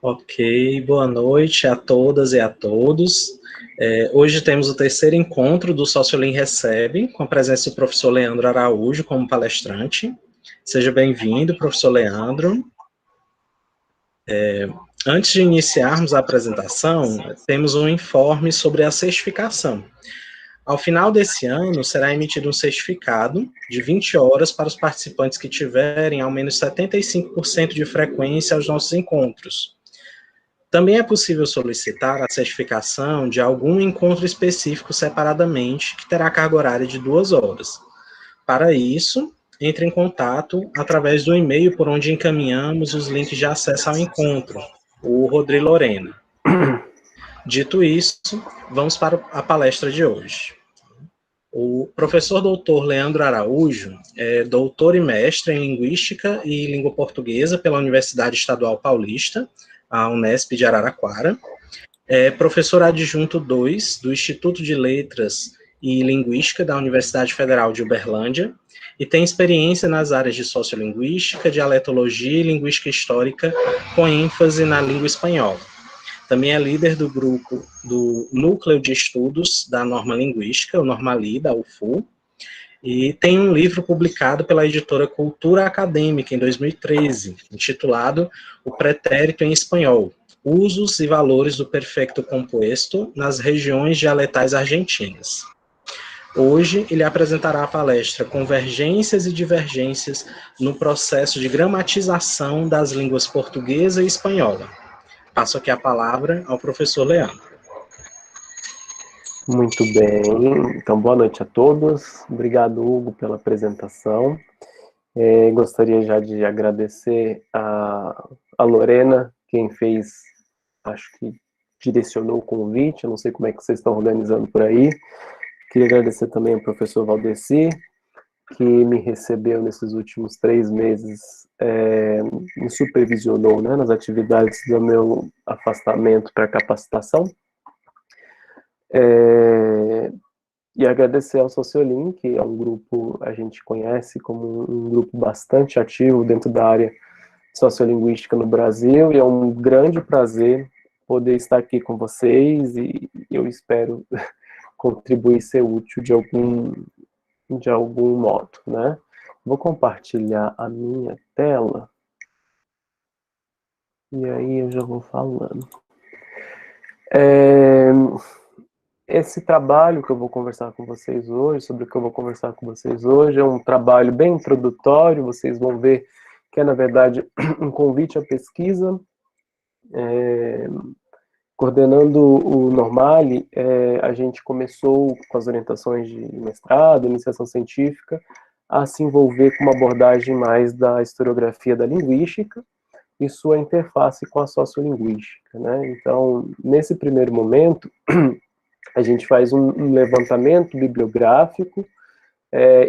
Ok, boa noite a todas e a todos. Hoje temos o terceiro encontro do Sociolim Recebe, com a presença do professor Leandro Araújo como palestrante. Seja bem-vindo, professor Leandro. Antes de iniciarmos a apresentação, temos um informe sobre a certificação. Ao final desse ano, será emitido um certificado de 20 horas para os participantes que tiverem ao menos 75% de frequência aos nossos encontros. Também é possível solicitar a certificação de algum encontro específico separadamente, que terá carga horária de 2 horas. Para isso, entre em contato através do e-mail por onde encaminhamos os links de acesso ao encontro, o Rodrigo Lorena. Dito isso, vamos para a palestra de hoje. O professor doutor Leandro Araújo é doutor e mestre em Linguística e Língua Portuguesa pela Universidade Estadual Paulista, a Unesp de Araraquara. É professor adjunto 2 do Instituto de Letras e Linguística da Universidade Federal de Uberlândia e tem experiência nas áreas de sociolinguística, dialetologia e linguística histórica, com ênfase na língua espanhola. Também é líder do grupo do Núcleo de Estudos da Norma Linguística, o Normali, da UFU, e tem um livro publicado pela editora Cultura Acadêmica em 2013, intitulado O Pretérito em Espanhol, Usos e Valores do Perfecto Composto nas Regiões Dialetais Argentinas. Hoje, ele apresentará a palestra Convergências e Divergências no Processo de Gramatização das Línguas Portuguesa e Espanhola. Passo aqui a palavra ao professor Leandro. Muito bem, então boa noite a todos. Obrigado, Hugo, pela apresentação. Gostaria já de agradecer a Lorena, quem fez, acho que direcionou o convite, eu não sei como é que vocês estão organizando por aí. Queria agradecer também ao professor Valdeci, que me recebeu nesses últimos 3 meses, me supervisionou, né, nas atividades do meu afastamento para capacitação. E agradecer ao Sociolim, que é um grupo, a gente conhece como um grupo bastante ativo dentro da área sociolinguística no Brasil, e é um grande prazer poder estar aqui com vocês, e eu espero contribuir e ser útil de algum modo, né? Vou compartilhar a minha tela, e aí eu já vou falando. Esse trabalho que eu vou conversar com vocês hoje, sobre o que eu vou conversar com vocês hoje, é um trabalho bem introdutório, vocês vão ver que é, na verdade, um convite à pesquisa. Coordenando o Normali, a gente começou com as orientações de mestrado, iniciação científica, a se envolver com uma abordagem mais da historiografia da linguística e sua interface com a sociolinguística, né? Então, nesse primeiro momento, a gente faz um levantamento bibliográfico,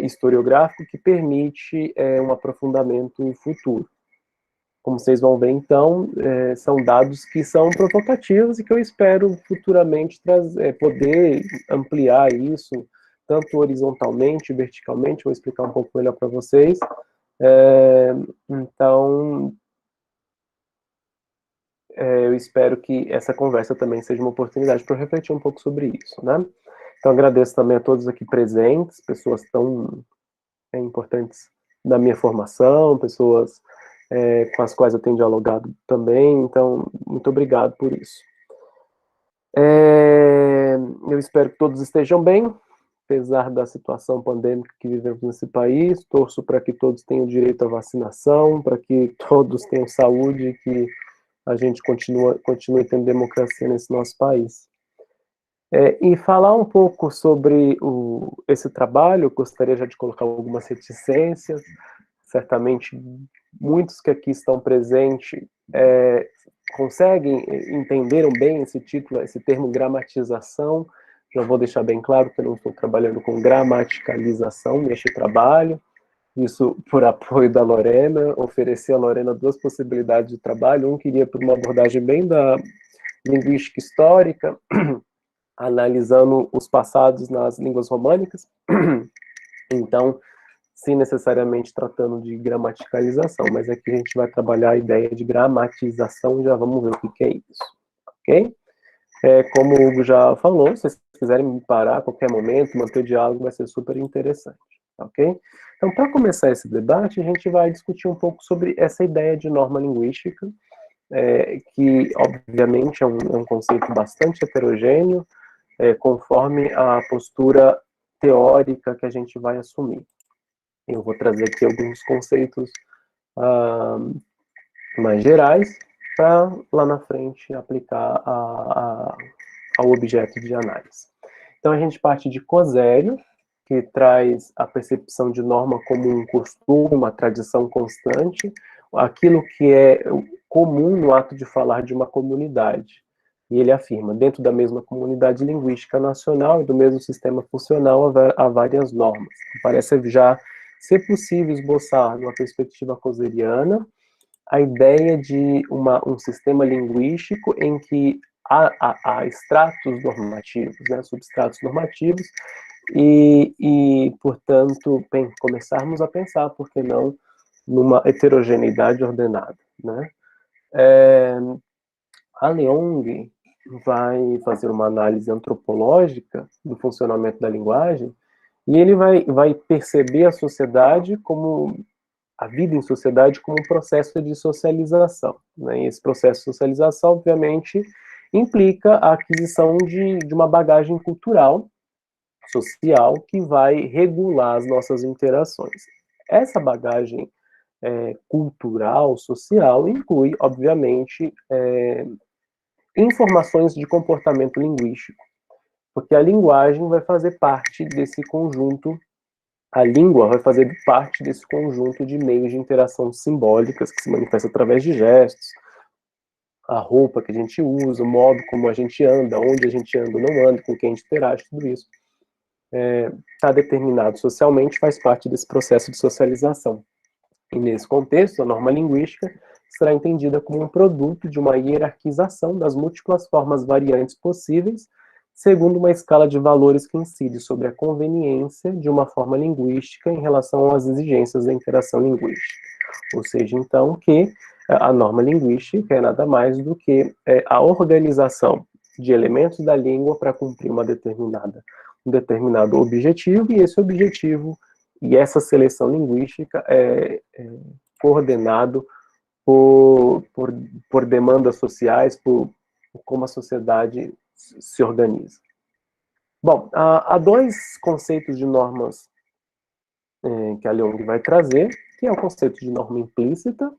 historiográfico, que permite um aprofundamento futuro. Como vocês vão ver, então, são dados que são provocativos e que eu espero futuramente poder ampliar isso, tanto horizontalmente, verticalmente, vou explicar um pouco melhor para vocês. Então, eu espero que essa conversa também seja uma oportunidade para eu refletir um pouco sobre isso, né? Então, agradeço também a todos aqui presentes, pessoas tão importantes da minha formação, pessoas com as quais eu tenho dialogado também, então, muito obrigado por isso. Eu espero que todos estejam bem, apesar da situação pandêmica que vivemos nesse país, torço para que todos tenham direito à vacinação, para que todos tenham saúde, que a gente continue tendo democracia nesse nosso país. E falar um pouco sobre esse trabalho, gostaria já de colocar algumas reticências. Certamente, muitos que aqui estão presentes entenderam bem esse título, esse termo gramatização. Já vou deixar bem claro que eu não estou trabalhando com gramaticalização neste trabalho. Isso por apoio da Lorena, ofereci a Lorena 2 possibilidades de trabalho. Um queria por uma abordagem bem da linguística histórica, analisando os passados nas línguas românicas. Então, sem necessariamente tratando de gramaticalização, mas aqui a gente vai trabalhar a ideia de gramatização, já vamos ver o que é isso, ok? Como o Hugo já falou, se vocês quiserem me parar a qualquer momento, manter o diálogo, vai ser super interessante, ok? Então, para começar esse debate, a gente vai discutir um pouco sobre essa ideia de norma linguística, que, obviamente, é um conceito bastante heterogêneo, conforme a postura teórica que a gente vai assumir. Eu vou trazer aqui alguns conceitos mais gerais, para lá na frente aplicar ao objeto de análise. Então, a gente parte de Cosério, que traz a percepção de norma como um costume, uma tradição constante, aquilo que é comum no ato de falar de uma comunidade. E ele afirma, dentro da mesma comunidade linguística nacional e do mesmo sistema funcional, há várias normas. Parece já ser possível esboçar, numa perspectiva coseriana, a ideia de um sistema linguístico em que há extratos normativos, né, substratos normativos, portanto, começarmos a pensar, por que não, numa heterogeneidade ordenada, né? A Leong vai fazer uma análise antropológica do funcionamento da linguagem, e ele vai perceber a sociedade como a vida em sociedade como um processo de socialização, né? E esse processo de socialização, obviamente, implica a aquisição de uma bagagem cultural, social, que vai regular as nossas interações. Essa bagagem cultural, social, inclui, obviamente, informações de comportamento linguístico, porque a linguagem vai fazer parte desse conjunto. A língua vai fazer parte desse conjunto de meios de interação simbólicas que se manifesta através de gestos, a roupa que a gente usa, o modo como a gente anda, onde a gente anda ou não anda, com quem a gente interage, tudo isso está determinado socialmente, faz parte desse processo de socialização. E nesse contexto, a norma linguística será entendida como um produto de uma hierarquização das múltiplas formas variantes possíveis, segundo uma escala de valores que incide sobre a conveniência de uma forma linguística em relação às exigências da interação linguística. Ou seja, então, que a norma linguística é nada mais do que a organização de elementos da língua para cumprir um determinado objetivo, e esse objetivo e essa seleção linguística é coordenado por demandas sociais, por como a sociedade se organiza. Bom, há dois conceitos de normas que a Leong vai trazer, que é o conceito de norma implícita,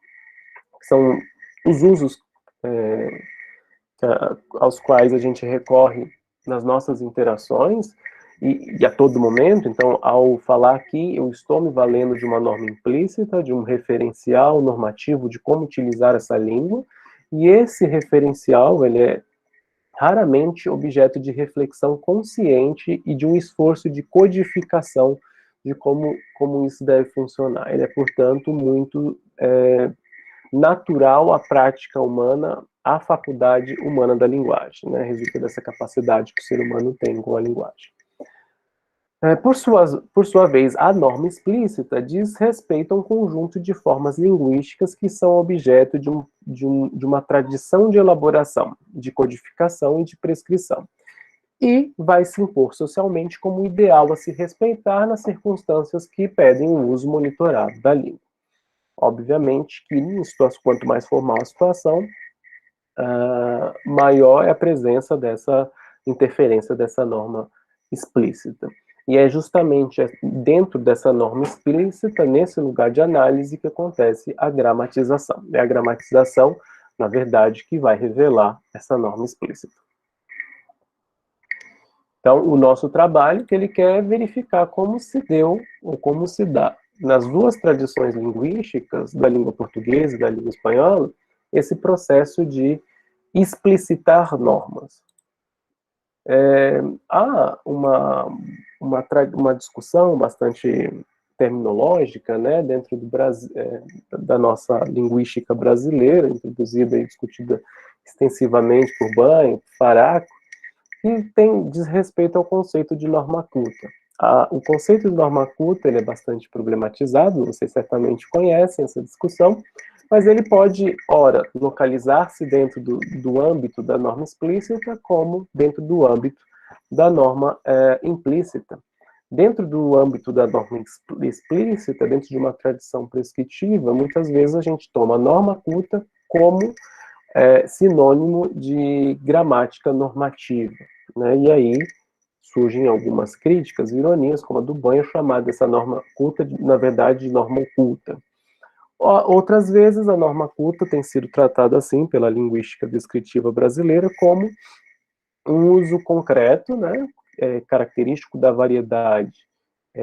que são os usos aos quais a gente recorre nas nossas interações e a todo momento. Então, ao falar aqui, eu estou me valendo de uma norma implícita, de um referencial normativo de como utilizar essa língua, e esse referencial, ele é raramente objeto de reflexão consciente e de um esforço de codificação de como isso deve funcionar. Ele é, portanto, muito natural à prática humana, à faculdade humana da linguagem, né? Resulta dessa capacidade que o ser humano tem com a linguagem. Por sua vez, a norma explícita diz respeito a um conjunto de formas linguísticas que são objeto de uma tradição de elaboração, de codificação e de prescrição, e vai se impor socialmente como ideal a se respeitar nas circunstâncias que pedem o uso monitorado da língua. Obviamente que, quanto mais formal a situação, maior é a presença dessa interferência dessa norma explícita. E é justamente dentro dessa norma explícita, nesse lugar de análise, que acontece a gramatização. É a gramatização, na verdade, que vai revelar essa norma explícita. Então, o nosso trabalho, que ele quer verificar como se deu, ou como se dá, nas duas tradições linguísticas, da língua portuguesa e da língua espanhola, esse processo de explicitar normas. Há uma discussão bastante terminológica, né, dentro do Brasil, da nossa linguística brasileira, introduzida e discutida extensivamente por Banho, Faraco, que diz respeito ao conceito de norma culta. O conceito de norma culta ele é bastante problematizado, vocês certamente conhecem essa discussão, mas ele pode, ora, localizar-se dentro do âmbito da norma explícita, como dentro do âmbito da norma implícita. Dentro do âmbito da norma explícita, dentro de uma tradição prescritiva, muitas vezes a gente toma a norma culta como sinônimo de gramática normativa, né? E aí surgem algumas críticas, ironias, como a do Banha, chamada essa norma culta, na verdade, de norma oculta. Outras vezes, a norma culta tem sido tratada assim pela linguística descritiva brasileira como um uso concreto, né, característico da variedade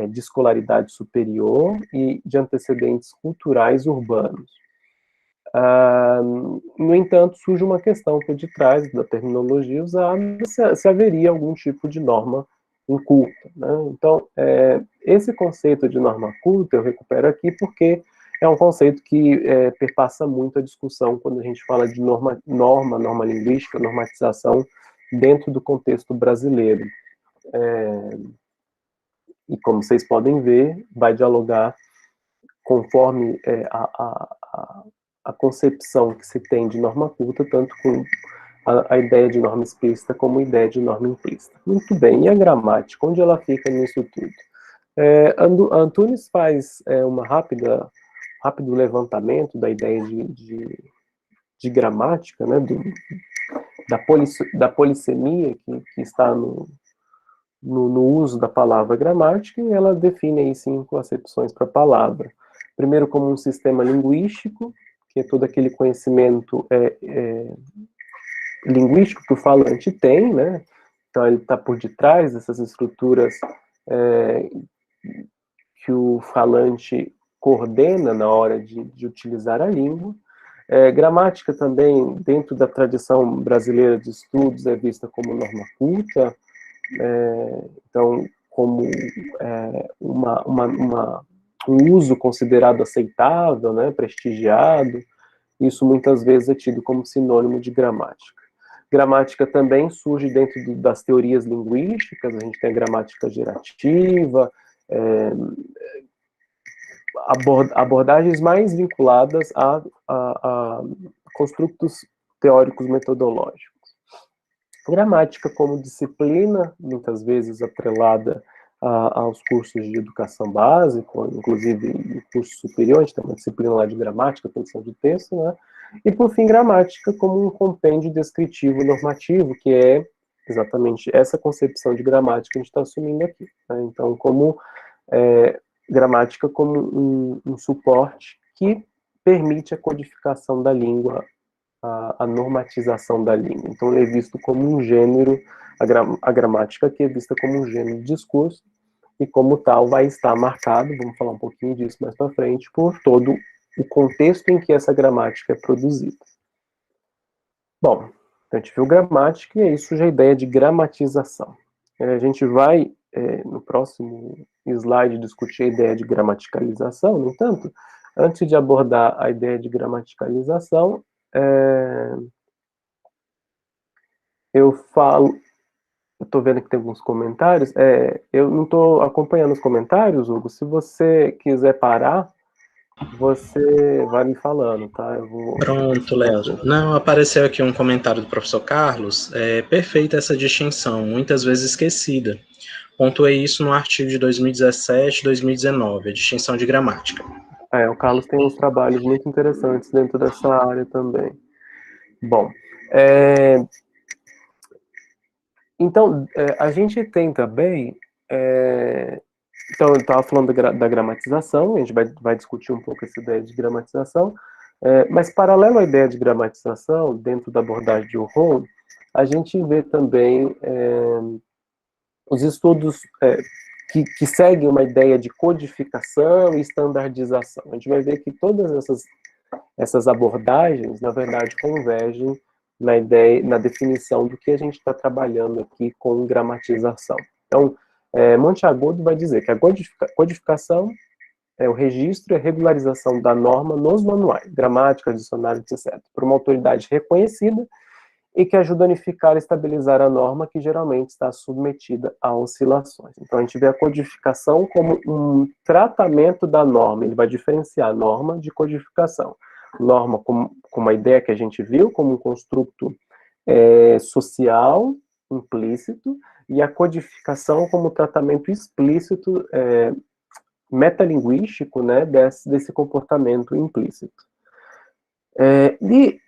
de escolaridade superior e de antecedentes culturais urbanos. No entanto, surge uma questão por detrás da terminologia usada, se haveria algum tipo de norma inculta, né? Então, esse conceito de norma culta eu recupero aqui porque é um conceito que perpassa muito a discussão quando a gente fala de norma linguística, normatização dentro do contexto brasileiro. E como vocês podem ver, vai dialogar conforme a concepção que se tem de norma culta, tanto com a ideia de norma explícita como a ideia de norma implícita. Muito bem, e a gramática? Onde ela fica nisso tudo? Antunes faz um rápido levantamento da ideia de gramática, né, da polissemia que está no uso da palavra gramática, e ela define aí 5 acepções para a palavra. Primeiro, como um sistema linguístico, que é todo aquele conhecimento linguístico que o falante tem, né? Então, ele está por detrás dessas estruturas que o falante coordena na hora de utilizar a língua. Gramática também, dentro da tradição brasileira de estudos, é vista como norma culta, então, como um uso considerado aceitável, né, prestigiado. Isso muitas vezes é tido como sinônimo de gramática. Gramática também surge dentro das teorias linguísticas, a gente tem a gramática gerativa, abordagens mais vinculadas a construtos teóricos metodológicos. Gramática como disciplina, muitas vezes atrelada aos cursos de educação básica, inclusive no curso superior, a gente tem uma disciplina lá de gramática, produção de texto, né? E, por fim, gramática como um compêndio descritivo normativo, que é exatamente essa concepção de gramática que a gente está assumindo aqui, né? Então, como gramática como um suporte que permite a codificação da língua, a normatização da língua. Então, ele é visto como um gênero, a gramática aqui é vista como um gênero de discurso, e como tal vai estar marcado, vamos falar um pouquinho disso mais para frente, por todo o contexto em que essa gramática é produzida. Bom, a gente viu gramática, e aí surge a ideia de gramatização. A gente vai, no próximo slide, discutir a ideia de gramaticalização. No entanto, antes de abordar a ideia de gramaticalização, eu estou vendo que tem alguns comentários, eu não estou acompanhando os comentários, Hugo, se você quiser parar, você vai me falando, tá? Pronto, Léo. Não, apareceu aqui um comentário do professor Carlos, perfeita essa distinção, muitas vezes esquecida. Pontuei isso no artigo de 2017 e 2019, a distinção de gramática. O Carlos tem uns trabalhos muito interessantes dentro dessa área também. Bom, então, a gente tem também, então eu estava falando da gramatização, a gente vai discutir um pouco essa ideia de gramatização, mas paralelo à ideia de gramatização, dentro da abordagem de Ron, a gente vê também os estudos que seguem uma ideia de codificação e estandardização. A gente vai ver que todas essas abordagens, na verdade, convergem na definição do que a gente está trabalhando aqui com gramatização. Então, Monteagudo vai dizer que a codificação é o registro e a regularização da norma nos manuais, gramática, dicionário, etc., por uma autoridade reconhecida e que ajuda a unificar e estabilizar a norma que geralmente está submetida a oscilações. Então, a gente vê a codificação como um tratamento da norma, ele vai diferenciar norma de codificação. Norma como uma ideia que a gente viu, como um construto social, implícito, e a codificação como tratamento explícito, metalinguístico, né, desse comportamento implícito. E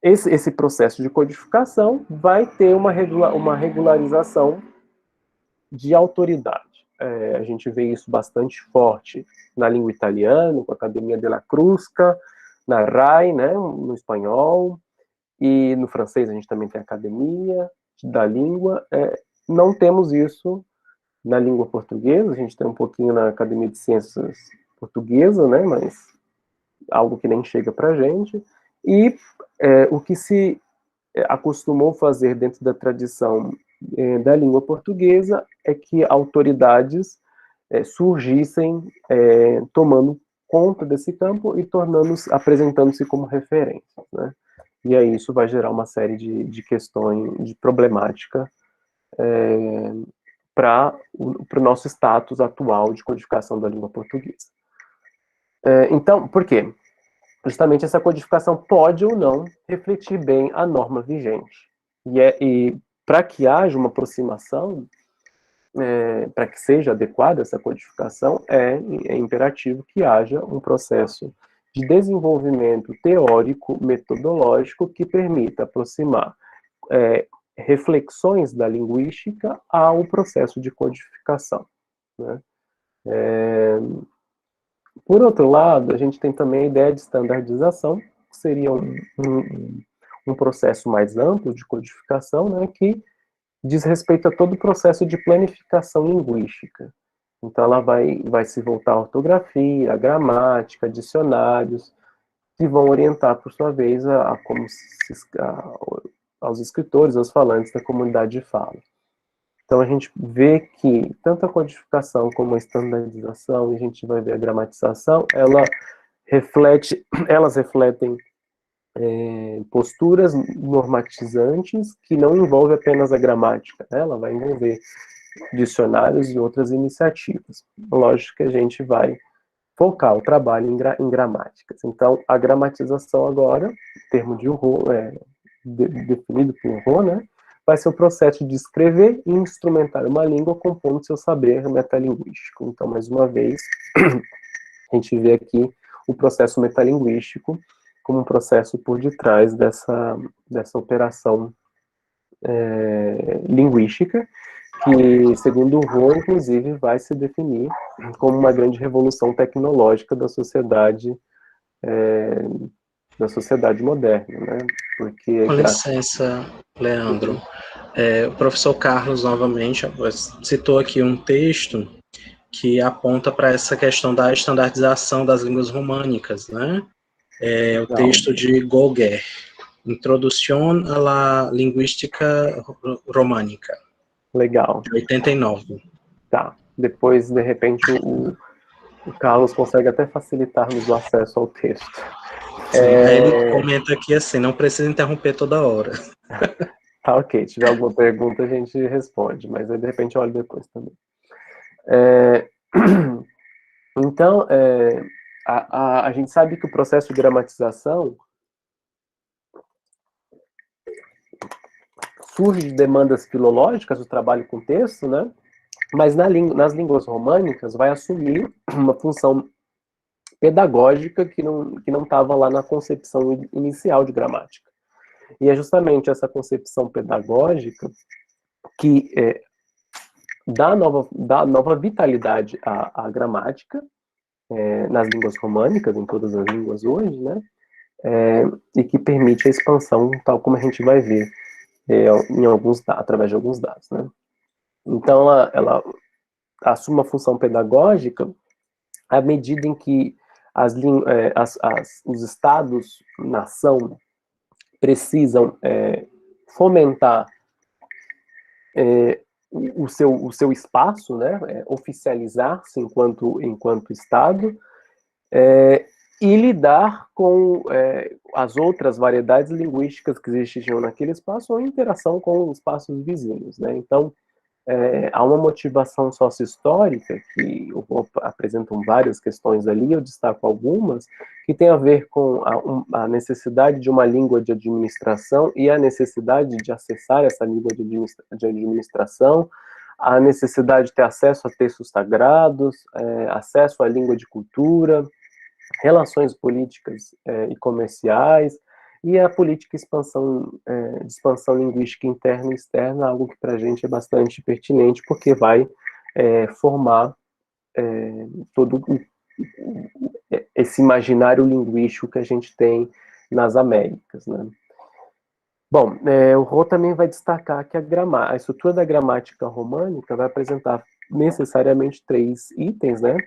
esse processo de codificação vai ter uma regularização de autoridade. A gente vê isso bastante forte na língua italiana, com a Academia della Crusca, na RAI, né, no espanhol, e no francês a gente também tem a Academia da Língua. Não temos isso na língua portuguesa, a gente tem um pouquinho na Academia de Ciências Portuguesa, né, mas algo que nem chega para a gente. E o que se acostumou fazer dentro da tradição da língua portuguesa é que autoridades surgissem tomando conta desse campo e apresentando-se como referências, né? E aí isso vai gerar uma série de questões, de problemática para o nosso status atual de codificação da língua portuguesa. Então, por quê? Justamente essa codificação pode ou não refletir bem a norma vigente. E para que haja uma aproximação, para que seja adequada essa codificação, é imperativo que haja um processo de desenvolvimento teórico, metodológico, que permita aproximar reflexões da linguística ao processo de codificação, né? Por outro lado, a gente tem também a ideia de standardização, que seria um processo mais amplo de codificação, né, que diz respeito a todo o processo de planificação linguística. Então, ela vai se voltar à ortografia, à gramática, dicionários, que vão orientar, por sua vez, aos escritores, aos falantes da comunidade de fala. Então, a gente vê que tanto a codificação como a standardização, e a gente vai ver a gramatização, elas refletem posturas normatizantes que não envolvem apenas a gramática, né? Ela vai envolver dicionários e outras iniciativas. Lógico que a gente vai focar o trabalho em gramáticas. Então, a gramatização agora, termo de Roux, definido por Roux, né, vai ser o processo de escrever e instrumentar uma língua compondo seu saber metalinguístico. Então, mais uma vez, a gente vê aqui o processo metalinguístico como um processo por detrás dessa operação linguística, que, segundo Roux, inclusive, vai se definir como uma grande revolução tecnológica da sociedade moderna, né? Porque Com licença, Leandro. O professor Carlos, novamente, citou aqui um texto que aponta para essa questão da estandardização das línguas românicas, né? O texto de Gauguin, Introdução à la Linguística Românica. Legal. De 89. Tá. Depois, de repente, o Carlos consegue até facilitar-nos o acesso ao texto. Sim, aí ele comenta aqui assim, não precisa interromper toda hora. Tá, ok. Se tiver alguma pergunta, a gente responde, mas aí, de repente, eu olho depois também. Então, a gente sabe que o processo de gramatização surge de demandas filológicas do trabalho com texto, né? Mas nas línguas românicas vai assumir uma função pedagógica que não estava lá na concepção inicial de gramática. E é justamente essa concepção pedagógica que dá nova vitalidade à gramática nas línguas românicas, em todas as línguas hoje, né? E que permite a expansão, tal como a gente vai ver através de alguns dados, né? Então, ela assume uma função pedagógica à medida em que os estados-nação precisam fomentar o seu espaço, né, oficializar-se enquanto Estado, e e lidar com as outras variedades linguísticas que existiam naquele espaço ou interação com espaços vizinhos, né? Então, há uma motivação sócio-histórica, que apresentam várias questões ali, eu destaco algumas, que tem a ver com a necessidade de uma língua de administração e a necessidade de acessar essa língua de administração, a necessidade de ter acesso a textos sagrados, acesso à língua de cultura, relações políticas e comerciais, e a política de expansão linguística interna e externa, algo que para a gente é bastante pertinente, porque vai formar todo esse imaginário linguístico que a gente tem nas Américas, né? Bom, o Rô também vai destacar que a estrutura da gramática românica vai apresentar necessariamente 3 itens, né?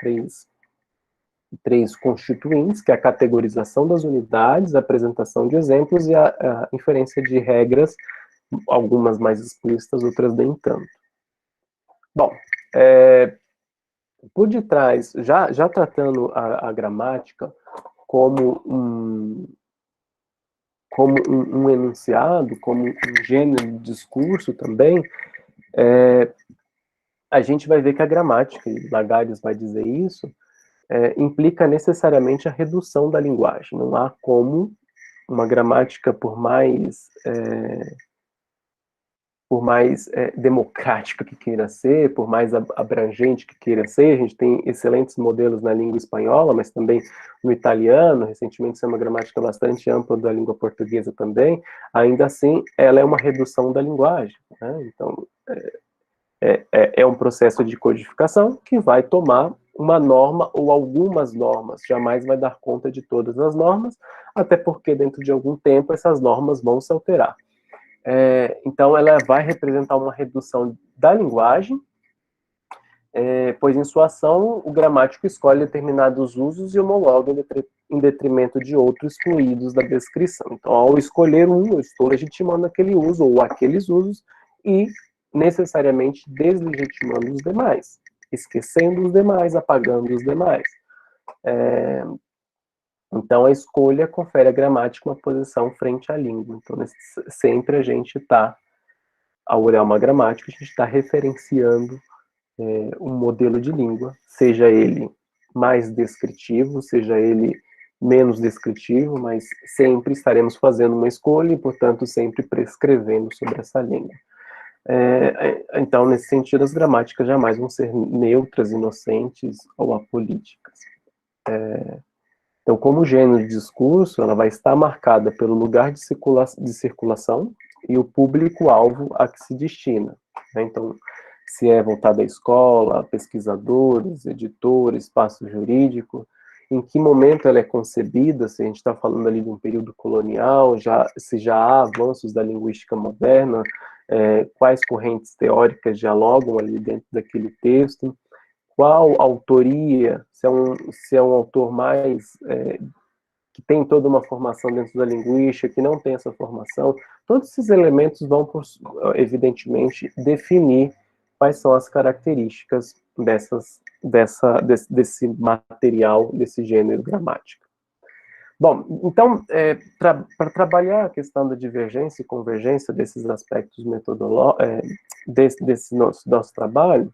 Três constituintes, que é a categorização das unidades, a apresentação de exemplos e a inferência de regras, algumas mais explícitas, outras nem tanto. Bom, por detrás, já tratando a gramática como um enunciado, como um gênero de discurso também, a gente vai ver que a gramática, e Lagares vai dizer isso, implica necessariamente a redução da linguagem. Não há como uma gramática, por mais democrática que queira ser, por mais abrangente que queira ser, a gente tem excelentes modelos na língua espanhola, mas também no italiano, recentemente isso é uma gramática bastante ampla da língua portuguesa também, ainda assim, ela é uma redução da linguagem, né? Então, é um processo de codificação que vai tomar uma norma ou algumas normas, jamais vai dar conta de todas as normas, até porque dentro de algum tempo essas normas vão se alterar. Então ela vai representar uma redução da linguagem, pois em sua ação o gramático escolhe determinados usos e homologa em detrimento de outros excluídos da descrição. Então, ao escolher eu estou legitimando aquele uso ou aqueles usos e necessariamente deslegitimando os demais, esquecendo os demais, apagando os demais. Então, a escolha confere à gramática uma posição frente à língua. Então, sempre a gente está, ao olhar uma gramática, a gente está referenciando um modelo de língua, seja ele mais descritivo, seja ele menos descritivo, mas sempre estaremos fazendo uma escolha e, portanto, sempre prescrevendo sobre essa língua. Então, nesse sentido, as gramáticas jamais vão ser neutras, inocentes ou apolíticas. Então, como gênero de discurso, ela vai estar marcada pelo lugar de circulação e o público-alvo a que se destina, né? Então, se é voltada à escola, pesquisadores, editores, espaço jurídico, em que momento ela é concebida, se a gente está falando ali de um período colonial, se já há avanços da linguística moderna, quais correntes teóricas dialogam ali dentro daquele texto, qual autoria, se é um autor mais que tem toda uma formação dentro da linguística, que não tem essa formação, todos esses elementos vão, evidentemente, definir quais são as características desse material, desse gênero gramático. Bom, então, para trabalhar a questão da divergência e convergência desses aspectos metodológicos, desse nosso trabalho,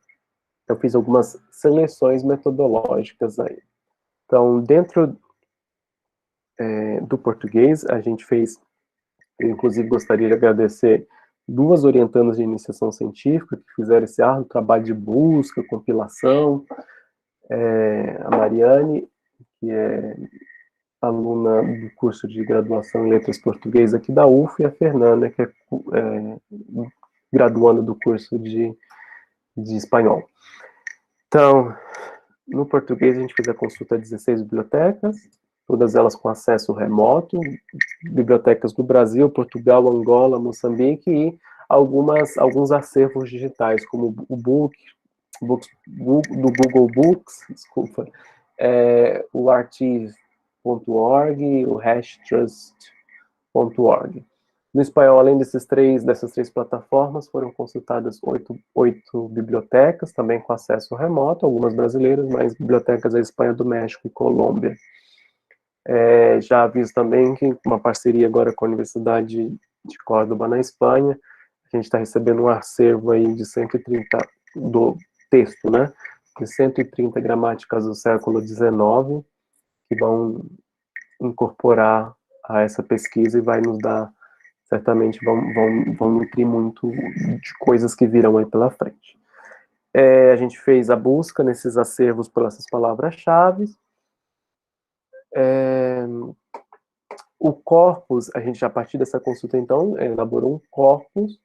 eu fiz algumas seleções metodológicas aí. Então, dentro do português, a gente fez, eu inclusive gostaria de agradecer 2 orientandas de iniciação científica que fizeram esse árduo trabalho de busca, compilação, a Mariane, que é aluna do curso de graduação em Letras Português aqui da UF, e a Fernanda, que é graduanda do curso de Espanhol. Então, no português a gente fez a consulta a 16 bibliotecas, todas elas com acesso remoto, bibliotecas do Brasil, Portugal, Angola, Moçambique e alguns acervos digitais, como o do Google Books, desculpa, o archive.org, o hashtrust.org. No espanhol, além dessas três plataformas, foram consultadas 8 bibliotecas, também com acesso remoto, algumas brasileiras, mas bibliotecas da Espanha, do México e Colômbia. Já aviso também que uma parceria agora com a Universidade de Córdoba, na Espanha, a gente está recebendo um acervo aí de 130, do texto, né, de 130 gramáticas do século XIX, que vão incorporar a essa pesquisa e vai nos dar, certamente, vão nutrir muito de coisas que virão aí pela frente. A gente fez a busca nesses acervos por essas palavras-chave. O corpus, a gente, a partir dessa consulta, então, elaborou um corpus,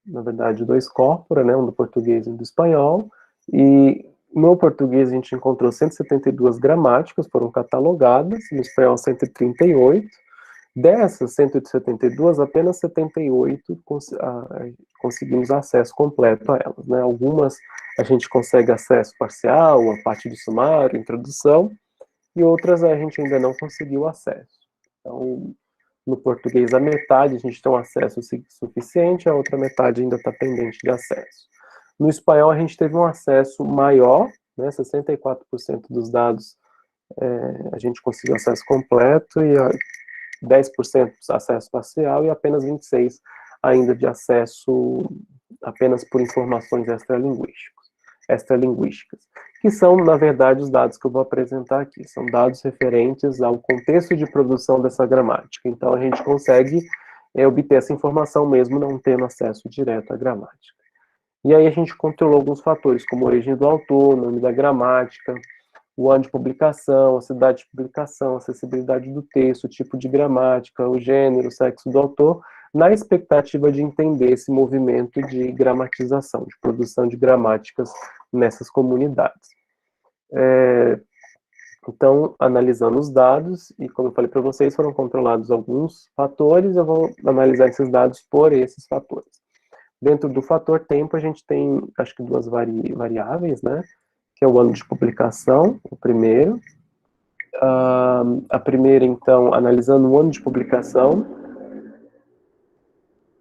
na verdade, 2 corpora, né, um do português e um do espanhol, e no português a gente encontrou 172 gramáticas, foram catalogadas, no espanhol 138, dessas 172, apenas 78 conseguimos acesso completo a elas, né, algumas a gente consegue acesso parcial, a parte do sumário, introdução, e outras a gente ainda não conseguiu acesso. Então, no português, a metade a gente tem um acesso suficiente, a outra metade ainda está pendente de acesso. No espanhol, a gente teve um acesso maior, né, 64% dos dados a gente conseguiu acesso completo, e 10% acesso parcial, e apenas 26% ainda de acesso apenas por informações extralinguísticas, que são, na verdade, os dados que eu vou apresentar aqui. São dados referentes ao contexto de produção dessa gramática. Então, a gente consegue obter essa informação mesmo não tendo acesso direto à gramática. E aí a gente controlou alguns fatores, como a origem do autor, o nome da gramática, o ano de publicação, a cidade de publicação, a acessibilidade do texto, o tipo de gramática, o gênero, o sexo do autor, na expectativa de entender esse movimento de gramatização, de produção de gramáticas nessas comunidades. Então, analisando os dados, e como eu falei para vocês, foram controlados alguns fatores, eu vou analisar esses dados por esses fatores. Dentro do fator tempo, a gente tem, acho que 2 variáveis, né? Que é o ano de publicação, o primeiro. A primeira, então, analisando o ano de publicação,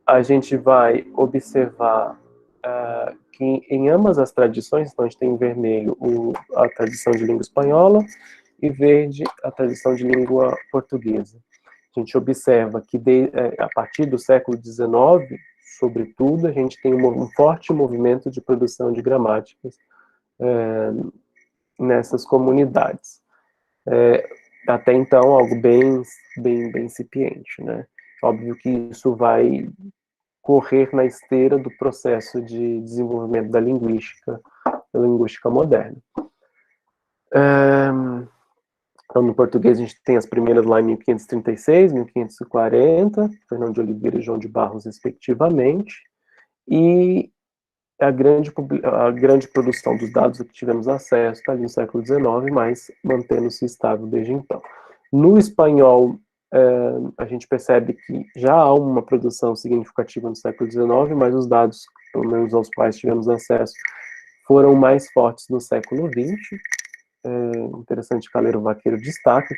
a gente vai observar que em ambas as tradições, então a gente tem em vermelho a tradição de língua espanhola e verde a tradição de língua portuguesa. A gente observa que a partir do século XIX, sobretudo, a gente tem um forte movimento de produção de gramáticas nessas comunidades. Até então, algo bem incipiente, né? Óbvio que isso vai correr na esteira do processo de desenvolvimento da linguística moderna. Então, no português, a gente tem as primeiras lá em 1536, 1540, Fernão de Oliveira e João de Barros, respectivamente, e a grande produção dos dados a que tivemos acesso está ali no século XIX, mas mantendo-se estável desde então. No espanhol, a gente percebe que já há uma produção significativa no século XIX, mas os dados, pelo menos aos quais tivemos acesso, foram mais fortes no século XX. Interessante que Calero Vaqueiro destaca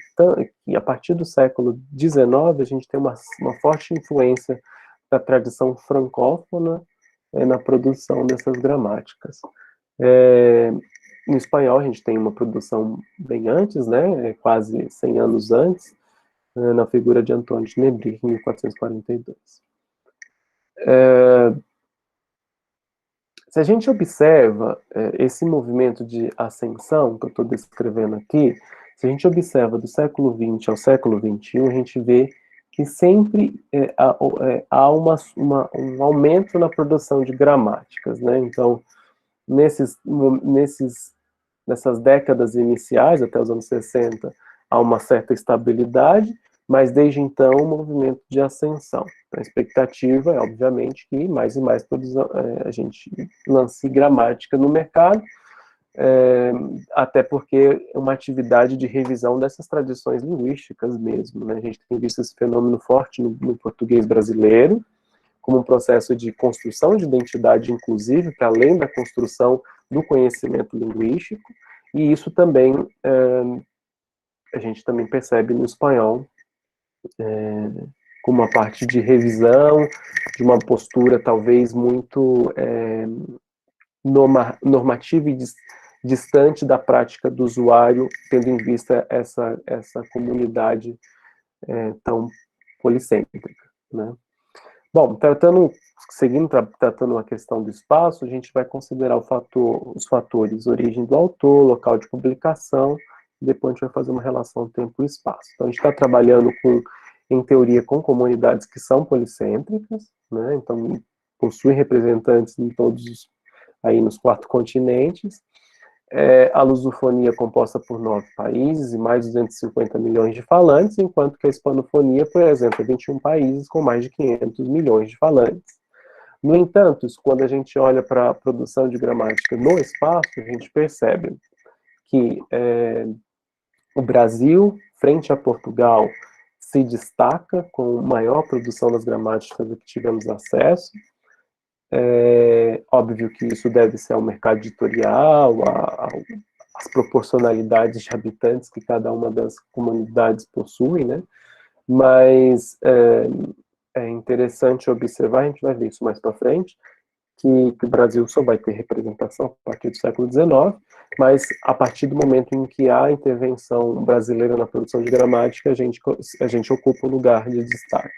que a partir do século XIX a gente tem uma forte influência da tradição francófona na produção dessas gramáticas. No espanhol a gente tem uma produção bem antes, né, quase 100 anos antes, na figura de Antônio de Nebrija, em 1442. Se a gente observa esse movimento de ascensão que eu estou descrevendo aqui, se a gente observa do século XX ao século XXI, a gente vê que sempre há um aumento na produção de gramáticas, né? Então, nessas décadas iniciais, até os anos 60, há uma certa estabilidade, mas desde então um movimento de ascensão. A expectativa é, obviamente, que mais e mais a gente lance gramática no mercado, até porque é uma atividade de revisão dessas tradições linguísticas mesmo, né? A gente tem visto esse fenômeno forte no português brasileiro, como um processo de construção de identidade inclusive, para além da construção do conhecimento linguístico, e isso também a gente também percebe no espanhol, como uma parte de revisão, de uma postura talvez muito normativa distante da prática do usuário, tendo em vista essa comunidade tão policêntrica, né? Bom, seguindo tratando a questão do espaço, a gente vai considerar os fatores origem do autor, local de publicação, e depois a gente vai fazer uma relação tempo e espaço. Então, a gente está trabalhando em teoria, com comunidades que são policêntricas, né? Então, possuem representantes em aí nos 4 continentes. A lusofonia é composta por 9 países e mais de 250 milhões de falantes, enquanto que a hispanofonia, por exemplo, é 21 países com mais de 500 milhões de falantes. No entanto, quando a gente olha para a produção de gramática no espaço, a gente percebe que o Brasil, frente a Portugal, se destaca com maior produção das gramáticas a que tivemos acesso. Óbvio que isso deve ser ao mercado editorial, às proporcionalidades de habitantes que cada uma das comunidades possui, né? Mas é interessante observar, a gente vai ver isso mais para frente, que o Brasil só vai ter representação a partir do século XIX, mas a partir do momento em que há intervenção brasileira na produção de gramática, a gente ocupa um lugar de destaque.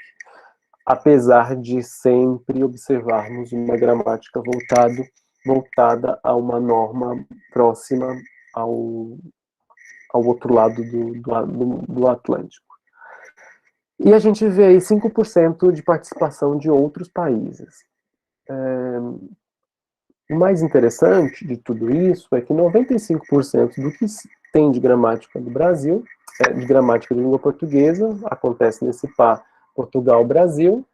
Apesar de sempre observarmos uma gramática voltada a uma norma próxima ao outro lado do Atlântico. E a gente vê aí 5% de participação de outros países. O mais interessante de tudo isso é que 95% do que tem de gramática do Brasil, de gramática de língua portuguesa, acontece nesse par Portugal-Brasil,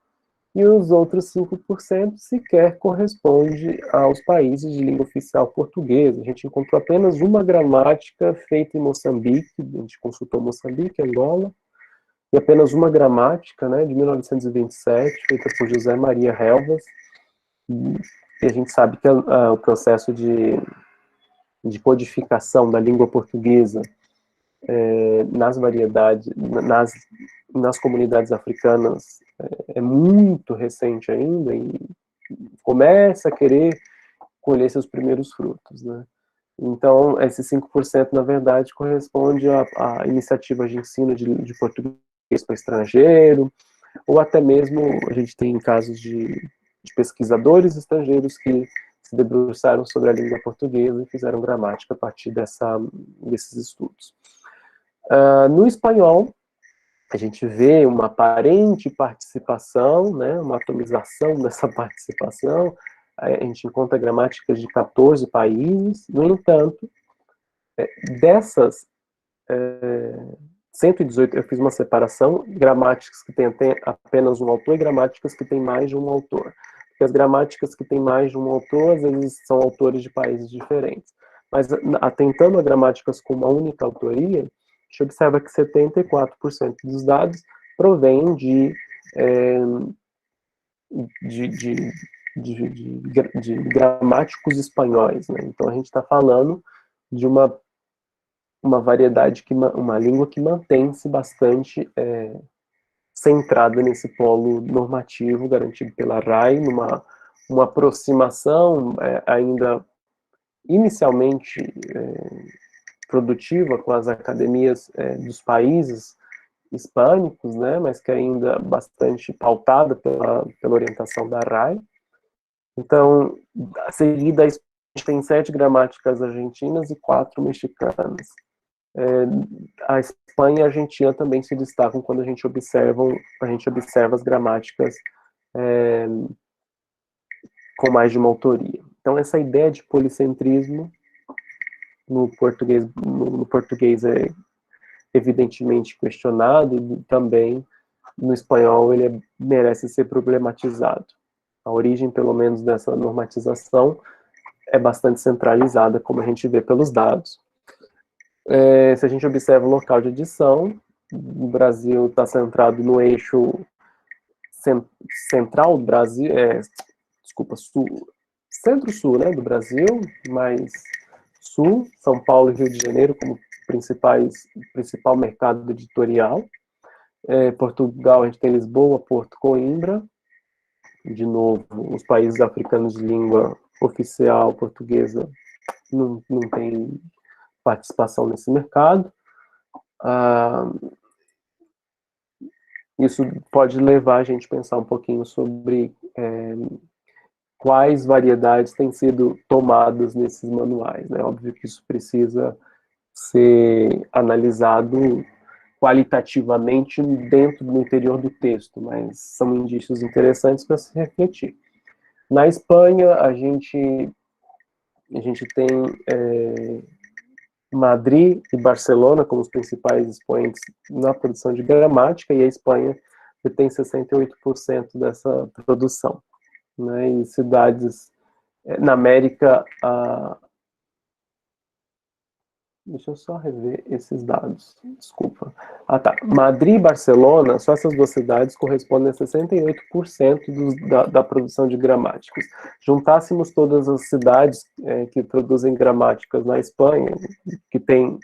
e os outros 5% sequer corresponde aos países de língua oficial portuguesa. A gente encontrou apenas uma gramática feita em Moçambique, a gente consultou Moçambique, Angola, e apenas uma gramática, né, de 1927, feita por José Maria Helvas, e a gente sabe que o processo de codificação da língua portuguesa nas comunidades africanas é muito recente ainda e começa a querer colher seus primeiros frutos, né? Então, esses 5%, na verdade, corresponde a iniciativas de ensino de português para estrangeiro, ou até mesmo a gente tem casos de pesquisadores estrangeiros que se debruçaram sobre a língua portuguesa e fizeram gramática a partir desses estudos. No espanhol, a gente vê uma aparente participação, né, uma atomização dessa participação. A gente encontra gramáticas de 14 países. No entanto, dessas 118, eu fiz uma separação, gramáticas que têm apenas um autor e gramáticas que têm mais de um autor. Porque as gramáticas que têm mais de um autor, às vezes são autores de países diferentes. Mas atentando a gramáticas com uma única autoria, a gente observa que 74% dos dados provém de gramáticos espanhóis, né? Então a gente está falando de uma variedade, uma língua que mantém-se bastante centrada nesse polo normativo garantido pela RAI, uma aproximação ainda inicialmente produtiva com as academias dos países hispânicos, né, mas que ainda bastante pautada pela orientação da RAI. Então, a seguida, a gente tem 7 gramáticas argentinas e 4 mexicanas. A Espanha e a Argentina também se destacam quando a gente observa as gramáticas com mais de uma autoria. Então, essa ideia de policentrismo no português é evidentemente questionado, e também no espanhol ele merece ser problematizado. A origem, pelo menos, dessa normatização é bastante centralizada, como a gente vê pelos dados. Se a gente observa o local de edição, o Brasil está centrado no eixo central do Brasil, centro-sul, né, do Brasil, mais sul, São Paulo e Rio de Janeiro como principal mercado editorial. Portugal, a gente tem Lisboa, Porto, Coimbra. De novo, os países africanos de língua oficial portuguesa não tem participação nesse mercado. Isso pode levar a gente a pensar um pouquinho sobre quais variedades têm sido tomadas nesses manuais, né? Óbvio que isso precisa ser analisado qualitativamente dentro do interior do texto, mas são indícios interessantes para se refletir. Na Espanha, a gente tem Madrid e Barcelona como os principais expoentes na produção de gramática, e a Espanha tem 68% dessa produção, né? E cidades na América, deixa eu só rever esses dados, desculpa. Tá. Madrid e Barcelona, só essas duas cidades correspondem a 68% da produção de gramáticas. Juntássemos todas as cidades que produzem gramáticas na Espanha, que tem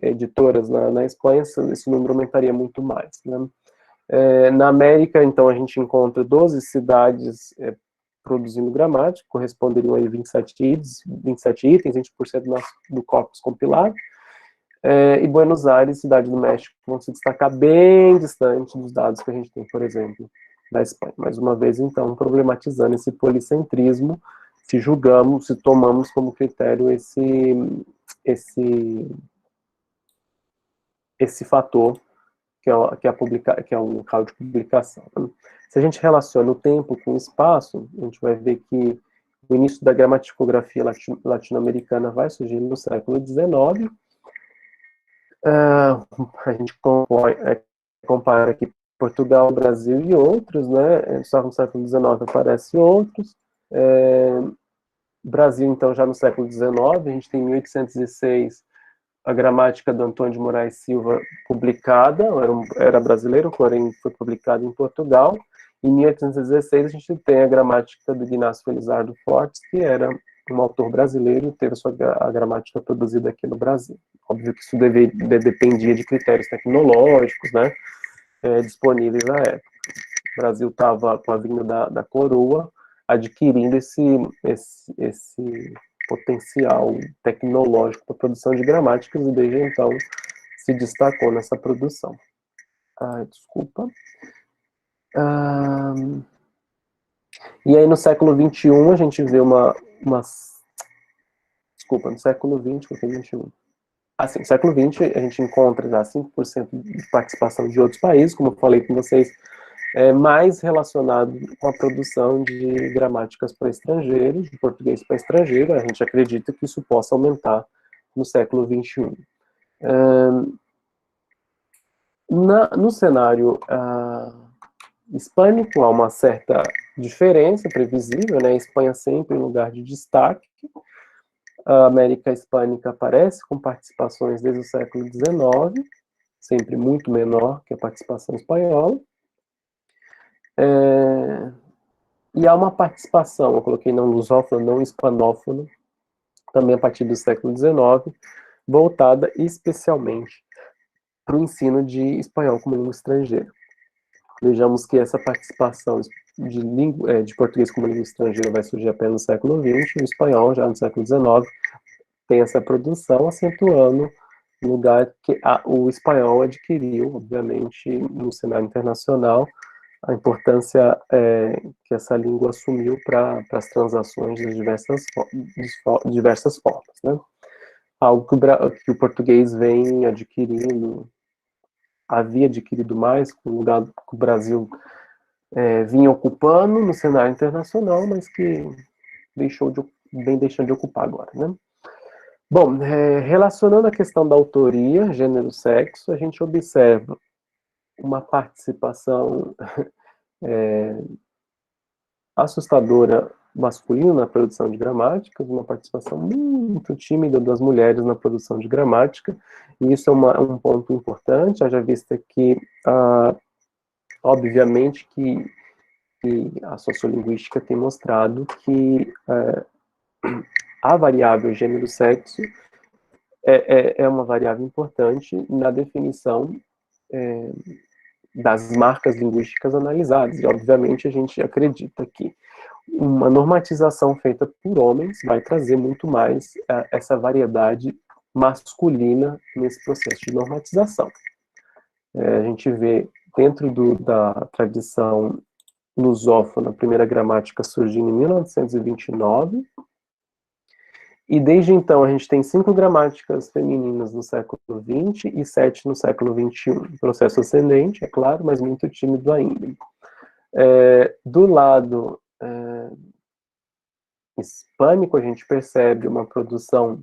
editoras na Espanha, esse número aumentaria muito mais, né? Na América, então, a gente encontra 12 cidades produzindo gramática, corresponderiam aí 27 itens, 20% do corpus compilado. E Buenos Aires, cidade do México, vão se destacar bem distante dos dados que a gente tem, por exemplo, da Espanha. Mais uma vez, então, problematizando esse policentrismo, se tomamos como critério esse fator que é o local de publicação. Se a gente relaciona o tempo com o espaço, a gente vai ver que o início da gramaticografia latino-americana vai surgir no século XIX. A gente compara aqui Portugal, Brasil e outros, né? Só no século XIX aparecem outros. Brasil, então, já no século XIX, a gente tem 1806 a gramática do Antônio de Moraes Silva publicada, era brasileiro, porém foi publicada em Portugal. Em 1816 a gente tem a gramática do Ignácio Felizardo Fortes, que era um autor brasileiro e teve a gramática produzida aqui no Brasil. Óbvio que isso dependia de critérios tecnológicos, né, disponíveis na época. O Brasil estava, com a vinda da coroa, adquirindo esse potencial tecnológico para a produção de gramáticas, e desde então se destacou nessa produção. Desculpa. E aí no século XXI a gente vê desculpa, no século XX, porque XXI. Assim, no século XX a gente encontra já 5% de participação de outros países, como eu falei com vocês, mais relacionado com a produção de gramáticas para estrangeiros, de português para estrangeiro. A gente acredita que isso possa aumentar no século XXI. No cenário hispânico, há uma certa diferença previsível, né? A Espanha sempre em lugar de destaque. A América Hispânica aparece com participações desde o século XIX, sempre muito menor que a participação espanhola. E há uma participação, eu coloquei não lusófona, não hispanófona, também a partir do século XIX, voltada especialmente para o ensino de espanhol como língua estrangeira. Vejamos que essa participação de português como língua estrangeira vai surgir apenas no século XX, e o espanhol, já no século XIX, tem essa produção, acentuando o lugar que o espanhol adquiriu, obviamente, no cenário internacional, a importância que essa língua assumiu para as transações de diversas formas, né? Algo que o português vem adquirindo, havia adquirido mais, com o lugar que o Brasil vinha ocupando no cenário internacional, mas que vem deixando de ocupar agora, né? Bom, relacionando a questão da autoria, gênero, sexo, a gente observa uma participação assustadora masculina na produção de gramáticas, uma participação muito tímida das mulheres na produção de gramática, e isso é um ponto importante, haja vista que, obviamente, que a sociolinguística tem mostrado que a variável gênero-sexo é uma variável importante na definição das marcas linguísticas analisadas, e obviamente a gente acredita que uma normatização feita por homens vai trazer muito mais essa variedade masculina nesse processo de normatização. A gente vê dentro da tradição lusófona, a primeira gramática surgindo em 1929, e desde então a gente tem 5 gramáticas femininas no século XX e 7 no século XXI. Processo ascendente, é claro, mas muito tímido ainda. Do lado hispânico, a gente percebe uma produção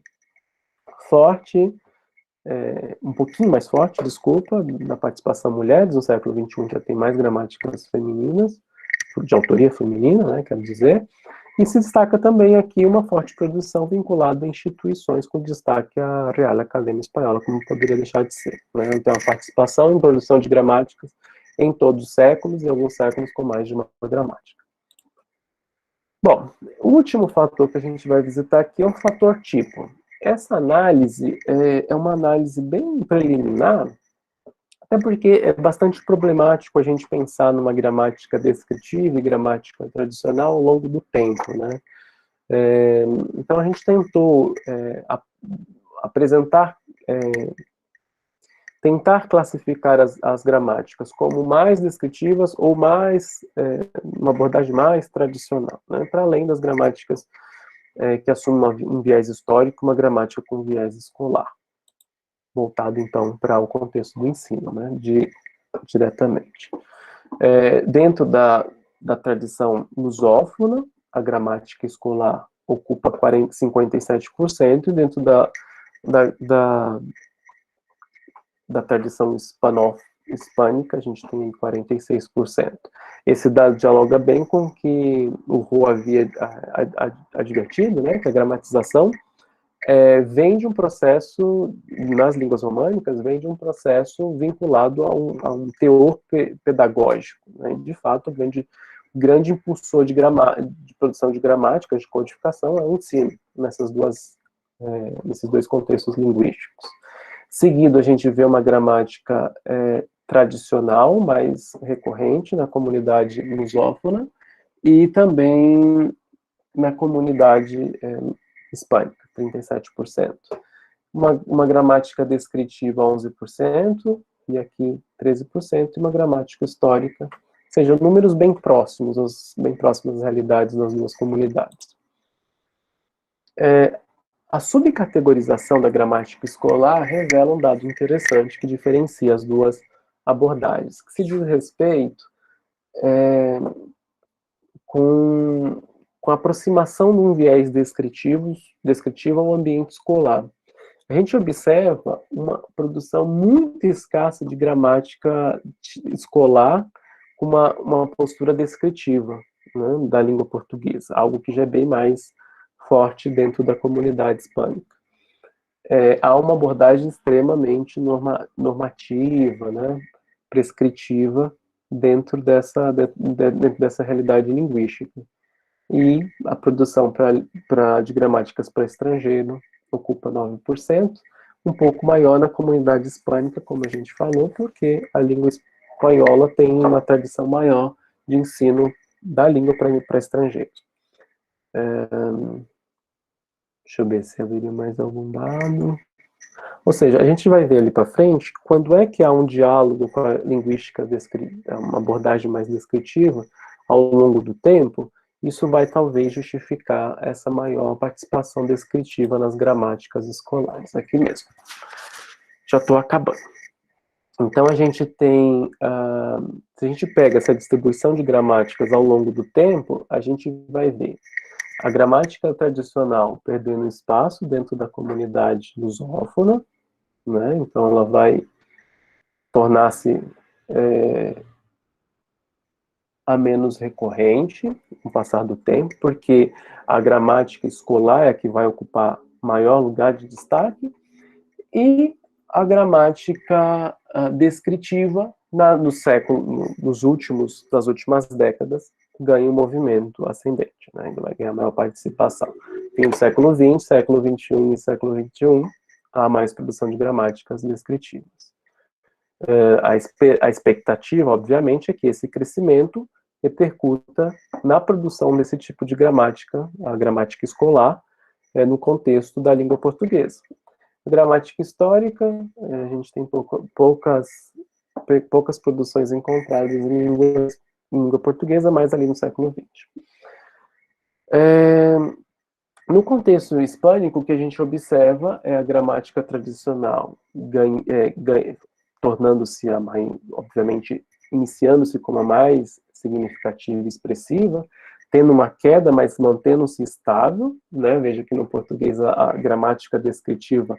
forte, um pouquinho mais forte, desculpa, da participação mulheres no século XXI, que já tem mais gramáticas femininas, de autoria feminina, né, quero dizer, e se destaca também aqui uma forte produção vinculada a instituições, com destaque à Real Academia Espanhola, como poderia deixar de ser. Né? Então, a participação em produção de gramáticas em todos os séculos, e alguns séculos com mais de uma gramática. Bom, o último fator que a gente vai visitar aqui é o fator tipo. Essa análise é uma análise bem preliminar, até porque é bastante problemático a gente pensar numa gramática descritiva e gramática tradicional ao longo do tempo, né? Então a gente tentou apresentar, tentar classificar as gramáticas como mais descritivas ou mais, uma abordagem mais tradicional, né? Para além das gramáticas que assumem um viés histórico, uma gramática com viés escolar, voltado então para o contexto do ensino, né? Diretamente. Dentro da tradição lusófona, a gramática escolar ocupa 57%, e dentro da tradição hispânica, a gente tem 46%. Esse dado dialoga bem com o que o Roux havia advertido, né, que a gramatização vem de um processo, nas línguas românicas, vem de um processo vinculado a um teor pedagógico. Né? De fato, vem de grande impulsor de produção de gramática, de codificação, é o ensino, nesses dois contextos linguísticos. Seguido, a gente vê uma gramática tradicional, mais recorrente na comunidade lusófona, e também na comunidade hispânica, 37%. Uma gramática descritiva, 11%, e aqui 13%, e uma gramática histórica, ou seja, números bem próximos às realidades das duas comunidades. A subcategorização da gramática escolar revela um dado interessante que diferencia as duas abordagens, que se diz respeito com a aproximação de um viés descritivo ao ambiente escolar. A gente observa uma produção muito escassa de gramática escolar com uma postura descritiva, né, da língua portuguesa, algo que já é bem mais forte dentro da comunidade hispânica. Há uma abordagem extremamente normativa, né, prescritiva, dentro dessa realidade linguística. E a produção de gramáticas para estrangeiro ocupa 9%, um pouco maior na comunidade hispânica, como a gente falou, porque a língua espanhola tem uma tradição maior de ensino da língua para estrangeiros. Deixa eu ver se haveria mais algum dado. Ou seja, a gente vai ver ali para frente, quando é que há um diálogo com a linguística uma abordagem mais descritiva, ao longo do tempo, isso vai talvez justificar essa maior participação descritiva nas gramáticas escolares, aqui mesmo. Já estou acabando. Então a gente tem, se a gente pega essa distribuição de gramáticas ao longo do tempo, a gente vai ver a gramática tradicional perdendo espaço dentro da comunidade lusófona, né? Então ela vai tornar-se a menos recorrente com o passar do tempo, porque a gramática escolar é a que vai ocupar maior lugar de destaque, e a gramática descritiva das últimas décadas ganha um movimento ascendente, né? Vai ganhar maior participação. Fim do século XX, século XXI e século XXI, há mais produção de gramáticas descritivas. A expectativa, obviamente, é que esse crescimento repercuta na produção desse tipo de gramática, a gramática escolar, no contexto da língua portuguesa. A gramática histórica, a gente tem poucas produções encontradas em língua portuguesa, mais ali no século XX. No contexto hispânico, o que a gente observa é a gramática tradicional tornando-se obviamente, iniciando-se como a mais significativa e expressiva, tendo uma queda, mas mantendo-se estável, né? Veja que no português a gramática descritiva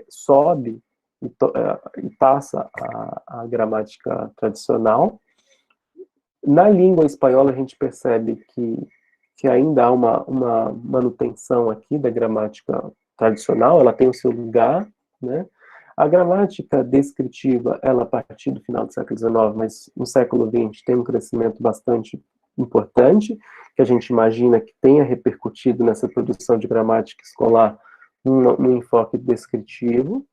sobe e passa a gramática tradicional. Na língua espanhola, a gente percebe que ainda há uma manutenção aqui da gramática tradicional, ela tem o seu lugar, né? A gramática descritiva, ela a partir do final do século XIX, mas no século XX tem um crescimento bastante importante, que a gente imagina que tenha repercutido nessa produção de gramática escolar no enfoque descritivo,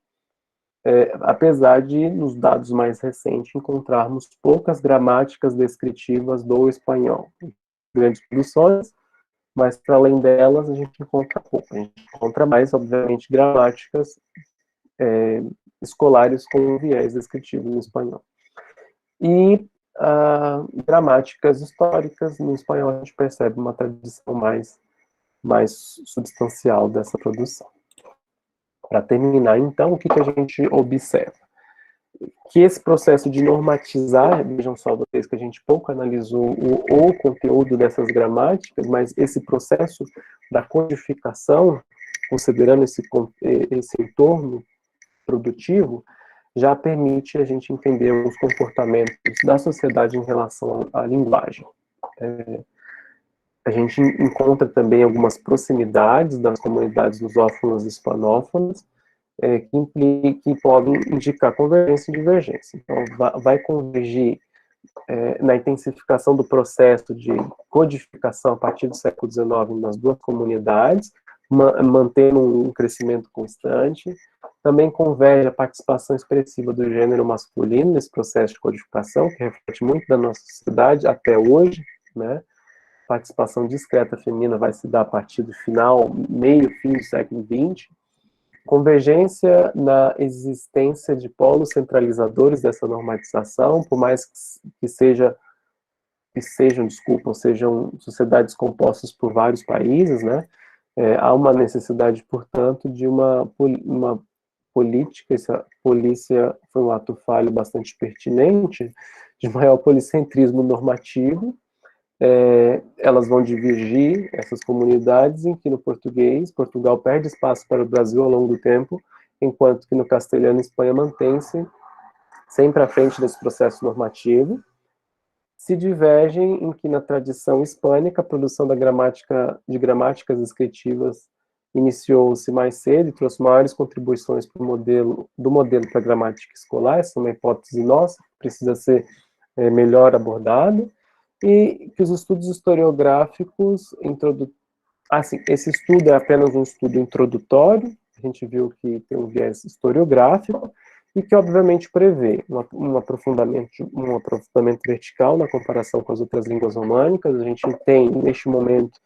apesar de, nos dados mais recentes, encontrarmos poucas gramáticas descritivas do espanhol. Grandes produções, mas para além delas a gente encontra pouco. A gente encontra mais, obviamente, gramáticas escolares com viés descritivo no espanhol. E gramáticas históricas, no espanhol a gente percebe uma tradição mais substancial dessa produção. Para terminar, então, o que a gente observa? Que esse processo de normatizar, vejam só vocês que a gente pouco analisou o conteúdo dessas gramáticas, mas esse processo da codificação, considerando esse entorno produtivo, já permite a gente entender os comportamentos da sociedade em relação à linguagem. A gente encontra também algumas proximidades das comunidades lusófonas e hispanófonas, que podem indicar convergência e divergência. Então, vai convergir na intensificação do processo de codificação a partir do século XIX nas duas comunidades, mantendo um crescimento constante. Também converge a participação expressiva do gênero masculino nesse processo de codificação, que reflete muito da nossa sociedade até hoje, né? A participação discreta feminina vai se dar a partir do fim do século XX. Convergência na existência de polos centralizadores dessa normatização, por mais que sejam sociedades compostas por vários países, né? Há uma necessidade, portanto, de uma política, essa polícia foi um ato falho bastante pertinente, de maior policentrismo normativo. Elas vão divergir, essas comunidades, em que no português, Portugal perde espaço para o Brasil ao longo do tempo, enquanto que no castelhano, Espanha mantém-se sempre à frente desse processo normativo. Se divergem em que na tradição hispânica, a produção de gramáticas descritivas iniciou-se mais cedo e trouxe maiores contribuições do modelo para a gramática escolar. Essa é uma hipótese nossa, que precisa ser melhor abordada. E que os estudos historiográficos esse estudo é apenas um estudo introdutório, a gente viu que tem um viés historiográfico, e que obviamente prevê um aprofundamento vertical na comparação com as outras línguas românicas. A gente tem, neste momento,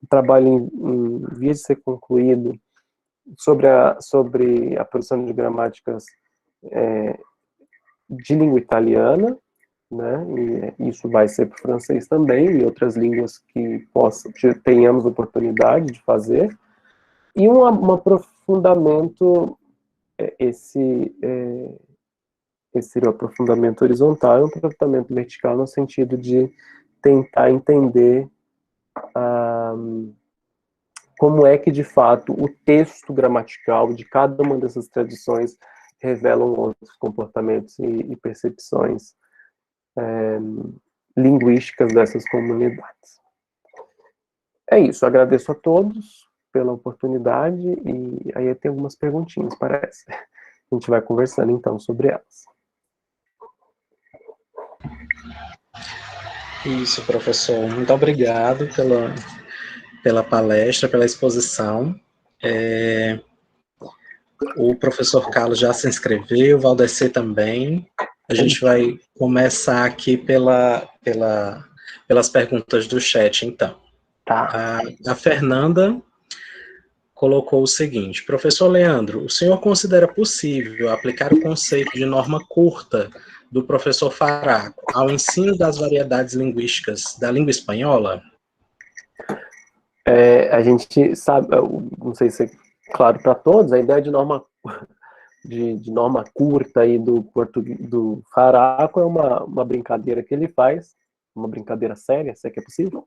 um trabalho em vias de ser concluído sobre a produção de gramáticas de língua italiana, né? E isso vai ser para o francês também, e outras línguas que tenhamos oportunidade de fazer, e um aprofundamento, esse seria o aprofundamento horizontal, e um aprofundamento vertical no sentido de tentar entender como é que, de fato, o texto gramatical de cada uma dessas tradições revelam outros comportamentos e percepções linguísticas dessas comunidades. É isso, agradeço a todos pela oportunidade, e aí tem algumas perguntinhas, parece. A gente vai conversando, então, sobre elas. Isso, professor. Muito obrigado pela palestra, pela exposição. O professor Carlos já se inscreveu, o Valdecir também. A gente vai começar aqui pela pelas perguntas do chat, então. Tá. A Fernanda colocou o seguinte: professor Leandro, o senhor considera possível aplicar o conceito de norma curta do professor Faraco ao ensino das variedades linguísticas da língua espanhola? A gente sabe, não sei se é claro para todos, a ideia de norma curta aí do português do Faraco é uma brincadeira que ele faz, uma brincadeira séria, se é que é possível,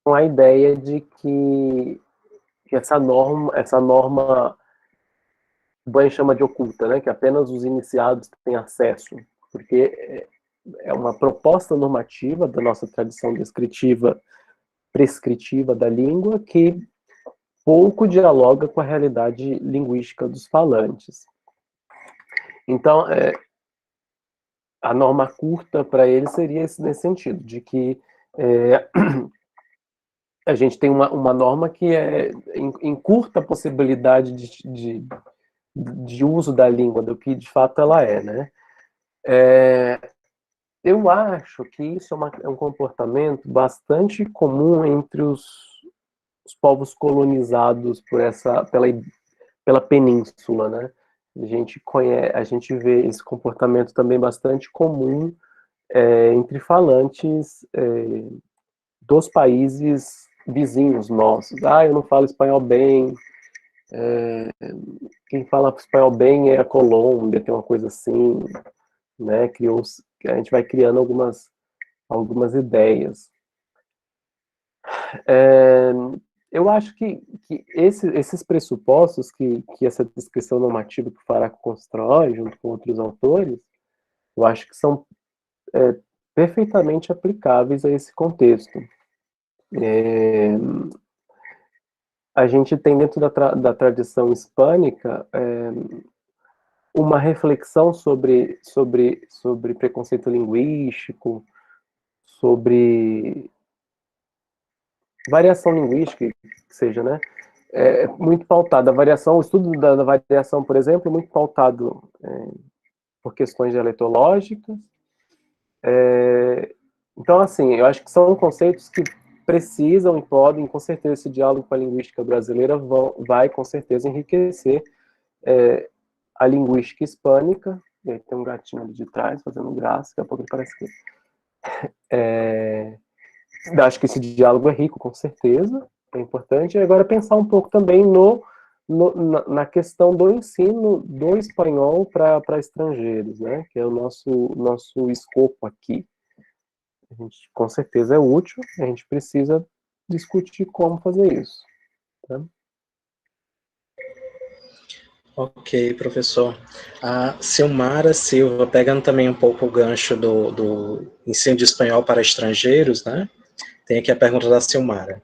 com a ideia de que essa norma o Boehm chama de oculta, né, que apenas os iniciados têm acesso, porque é uma proposta normativa da nossa tradição descritiva, prescritiva da língua, que pouco dialoga com a realidade linguística dos falantes. Então, a norma curta para ele seria nesse sentido, de que a gente tem uma norma que encurta a possibilidade de uso da língua, do que de fato ela é, né? Eu acho que isso é um comportamento bastante comum entre os povos colonizados pela península, né? A gente vê esse comportamento também bastante comum entre falantes dos países vizinhos nossos. Eu não falo espanhol bem. Quem fala espanhol bem é a Colômbia, tem uma coisa assim, né? A gente vai criando algumas ideias. Eu acho que esses pressupostos que essa descrição normativa que o Faraco constrói, junto com outros autores, eu acho que são perfeitamente aplicáveis a esse contexto. A gente tem dentro da tradição hispânica uma reflexão sobre preconceito linguístico, sobre variação linguística, que seja, né? Muito pautado. O estudo da variação, por exemplo, é muito pautado por questões dialetológicas. Então, assim, eu acho que são conceitos que precisam e podem, com certeza, esse diálogo com a linguística brasileira vai, com certeza, enriquecer a linguística hispânica. E aí tem um gatinho ali de trás, fazendo graça, daqui a pouco ele parece que... Acho que esse diálogo é rico, com certeza, é importante. E agora pensar um pouco também na questão do ensino do espanhol para estrangeiros, né? Que é o nosso escopo aqui. A gente, com certeza é útil, a gente precisa discutir como fazer isso. Tá? Ok, professor. A Silmara Silva, pegando também um pouco o gancho do ensino de espanhol para estrangeiros, né? Tem aqui a pergunta da Silmara.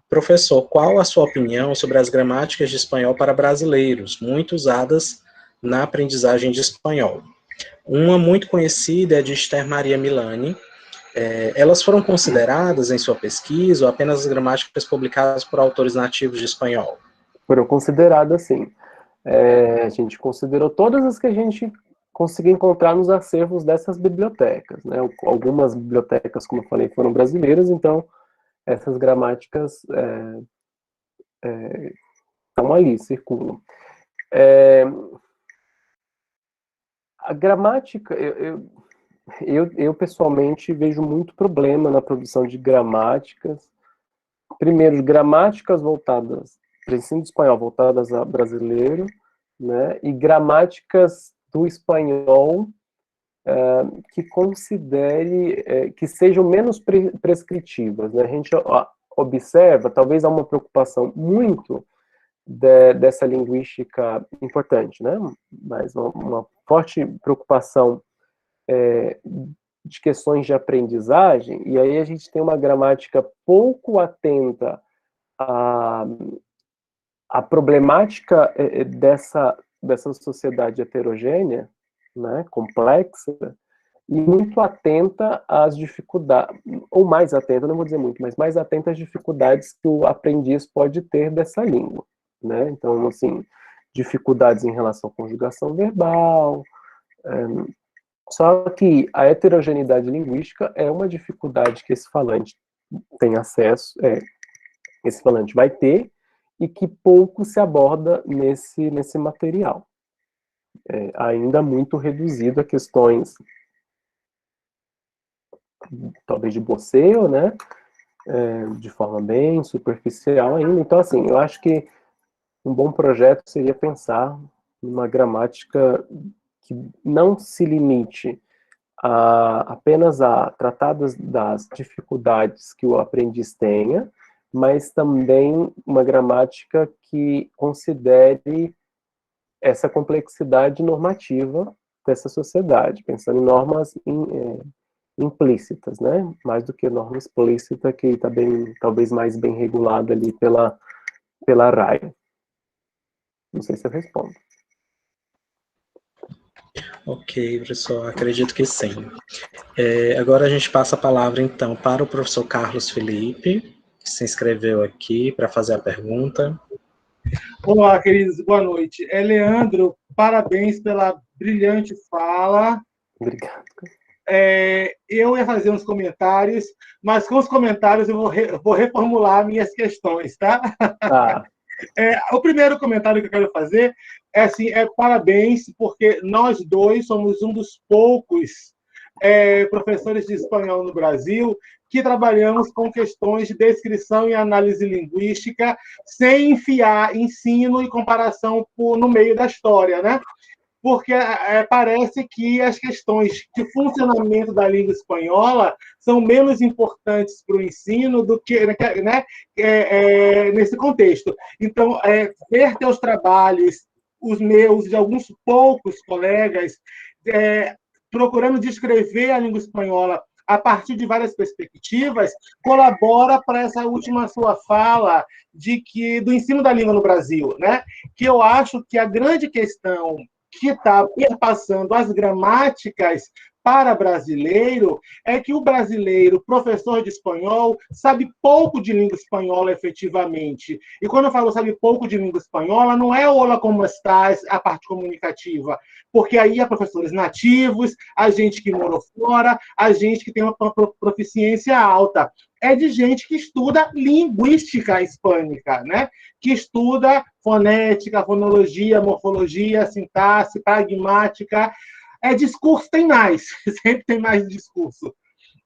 Professor, qual a sua opinião sobre as gramáticas de espanhol para brasileiros, muito usadas na aprendizagem de espanhol? Uma muito conhecida é de Esther Maria Milani. Elas foram consideradas em sua pesquisa ou apenas as gramáticas publicadas por autores nativos de espanhol? Foram consideradas, sim. A gente considerou todas as que a gente conseguiu encontrar nos acervos dessas bibliotecas, né? Algumas bibliotecas, como eu falei, foram brasileiras, então essas gramáticas estão ali, circulam. A gramática, eu pessoalmente vejo muito problema na produção de gramáticas. Primeiro, gramáticas voltadas para ensino de espanhol, voltadas a brasileiro, né? E gramáticas do espanhol que considere, que sejam menos prescritivas, né? A gente observa, talvez há uma preocupação muito dessa linguística importante, né? Mas uma forte preocupação de questões de aprendizagem, e aí a gente tem uma gramática pouco atenta à problemática dessa sociedade heterogênea, né, complexa, e muito atenta às dificuldades, ou mais atenta, não vou dizer muito, mas mais atenta às dificuldades que o aprendiz pode ter dessa língua, né? Então, assim, dificuldades em relação à conjugação verbal, Só que a heterogeneidade linguística é uma dificuldade que esse falante tem acesso, esse falante vai ter, e que pouco se aborda nesse material. Ainda muito reduzido a questões, talvez de boceio, né? De forma bem superficial ainda. Então, assim, eu acho que um bom projeto seria pensar numa gramática que não se limite apenas a tratar das dificuldades que o aprendiz tenha, mas também uma gramática que considere essa complexidade normativa dessa sociedade, pensando em normas implícitas, né? Mais do que norma explícita, que está talvez mais bem regulada ali pela RAI. Não sei se eu respondo. Ok, professor, acredito que sim. Agora a gente passa a palavra, então, para o professor Carlos Felipe, que se inscreveu aqui para fazer a pergunta. Olá, queridos, boa noite. Leandro, parabéns pela brilhante fala. Obrigado. Eu ia fazer uns comentários, mas com os comentários eu vou reformular minhas questões, tá? Tá. O primeiro comentário que eu quero fazer parabéns, porque nós dois somos um dos poucos professores de espanhol no Brasil que trabalhamos com questões de descrição e análise linguística sem enfiar ensino e comparação no meio da história, né? Porque parece que as questões de funcionamento da língua espanhola são menos importantes para o ensino do que, né, nesse contexto. Então, ver teus trabalhos, os meus, de alguns poucos colegas, procurando descrever a língua espanhola a partir de várias perspectivas, colabora para essa última sua fala do ensino da língua no Brasil, né? Que eu acho que a grande questão que está perpassando as gramáticas para brasileiro é que o brasileiro, professor de espanhol, sabe pouco de língua espanhola efetivamente. E quando eu falo sabe pouco de língua espanhola, não é olá como estás, a parte comunicativa, porque aí há professores nativos, a gente que morou fora, a gente que tem uma proficiência alta. É de gente que estuda linguística hispânica, né? Que estuda fonética, fonologia, morfologia, sintaxe, pragmática. Discurso tem mais, sempre tem mais discurso.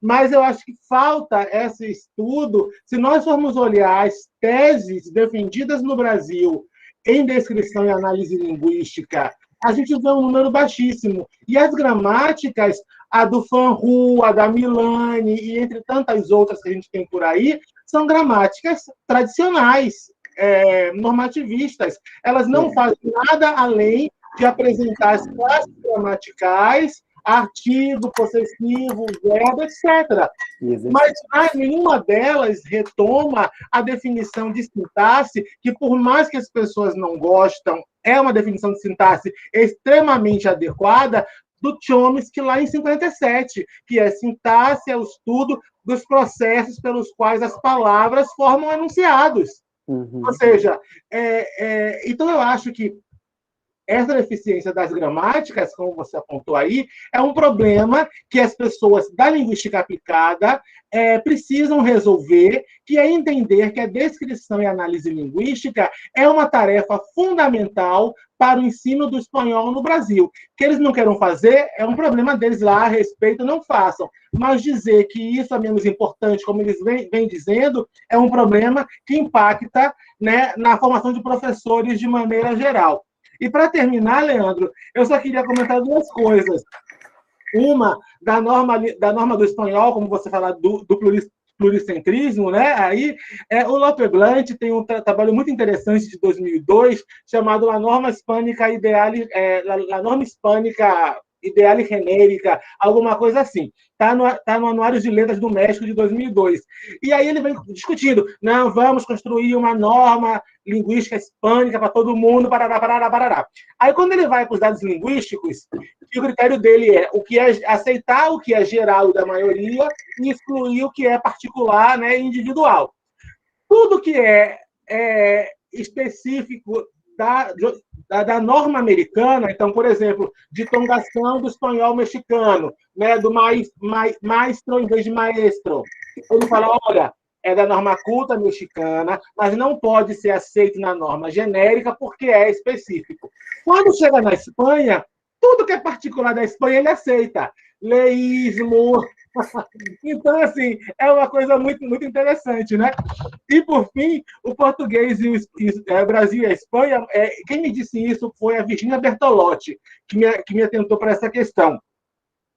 Mas eu acho que falta esse estudo. Se nós formos olhar as teses defendidas no Brasil em descrição e análise linguística, a gente vê um número baixíssimo. E as gramáticas, a do Fanru, a da Milani, e entre tantas outras que a gente tem por aí, são gramáticas tradicionais, normativistas. Elas não fazem nada além de apresentar as classes gramaticais, artigo, possessivo, verbo, etc. Mas nenhuma delas retoma a definição de sintaxe, que por mais que as pessoas não gostam, é uma definição de sintaxe extremamente adequada, do Chomsky lá em 57, que é sintaxe, é o estudo dos processos pelos quais as palavras formam enunciados. Uhum. Ou seja, então eu acho que essa deficiência das gramáticas, como você apontou aí, é um problema que as pessoas da linguística aplicada precisam resolver, que é entender que a descrição e análise linguística é uma tarefa fundamental para o ensino do espanhol no Brasil. Que eles não queiram fazer, é um problema deles lá, a respeito, não façam. Mas dizer que isso é menos importante, como eles vêm dizendo, é um problema que impacta, né, na formação de professores de maneira geral. E, para terminar, Leandro, eu só queria comentar duas coisas. Uma, da norma do espanhol, como você fala, do pluricentrismo, né? Aí, o Lope Blanc tem um trabalho muito interessante de 2002, chamado A Norma Hispânica Ideal, La Norma Hispânica Ideal e Genérica, alguma coisa assim. Está no Anuário de Letras do México de 2002. E aí ele vem discutindo, não, vamos construir uma norma linguística hispânica para todo mundo, parará, parará, parará. Aí, quando ele vai para os dados linguísticos, o critério dele o que é aceitar o que é geral da maioria e excluir o que é particular, né, individual. Tudo que é específico da norma americana. Então, por exemplo, ditongação do espanhol mexicano, né, do maestro em vez de maestro. Ele fala, olha, é da norma culta mexicana, mas não pode ser aceito na norma genérica porque é específico. Quando chega na Espanha, tudo que é particular da Espanha ele aceita. Leísmo. Então, assim, é uma coisa muito, muito interessante, né? E, por fim, o português e o Brasil e a Espanha, quem me disse isso foi a Virginia Bertolotti, que me atentou para essa questão.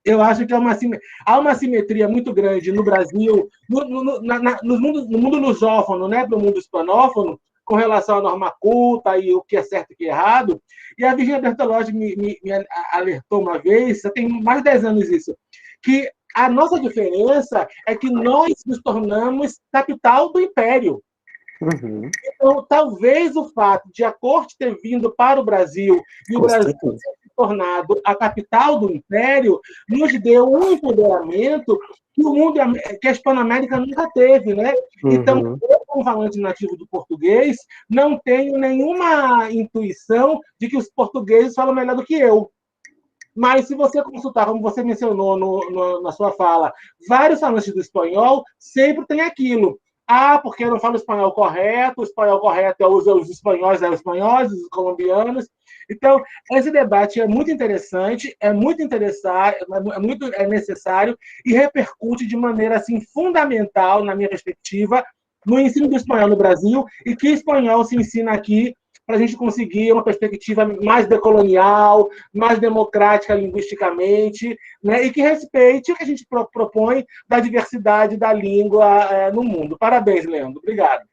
Eu acho que há uma simetria muito grande no Brasil, no mundo lusófono, né, para o mundo hispanófono, com relação à norma culta e o que é certo e o que é errado. E a Virginia Bertolotti me alertou uma vez, já tem mais de 10 anos isso, que a nossa diferença é que nós nos tornamos capital do império. Uhum. Então, talvez o fato de a corte ter vindo para o Brasil e o Brasil ter se tornado a capital do império nos deu um empoderamento que a Hispanoamérica nunca teve, né? Então, eu, como falante nativo do português, não tenho nenhuma intuição de que os portugueses falam melhor do que eu. Mas se você consultar, como você mencionou na sua fala, vários falantes do espanhol, sempre tem aquilo. Ah, porque eu não falo espanhol correto, o espanhol correto é os espanhóis, os colombianos. Então, esse debate é muito interessante, é muito necessário e repercute de maneira assim, fundamental, na minha perspectiva, no ensino do espanhol no Brasil e que espanhol se ensina aqui para a gente conseguir uma perspectiva mais decolonial, mais democrática linguisticamente, né, e que respeite o que a gente propõe da diversidade da língua no mundo. Parabéns, Leandro. Obrigado.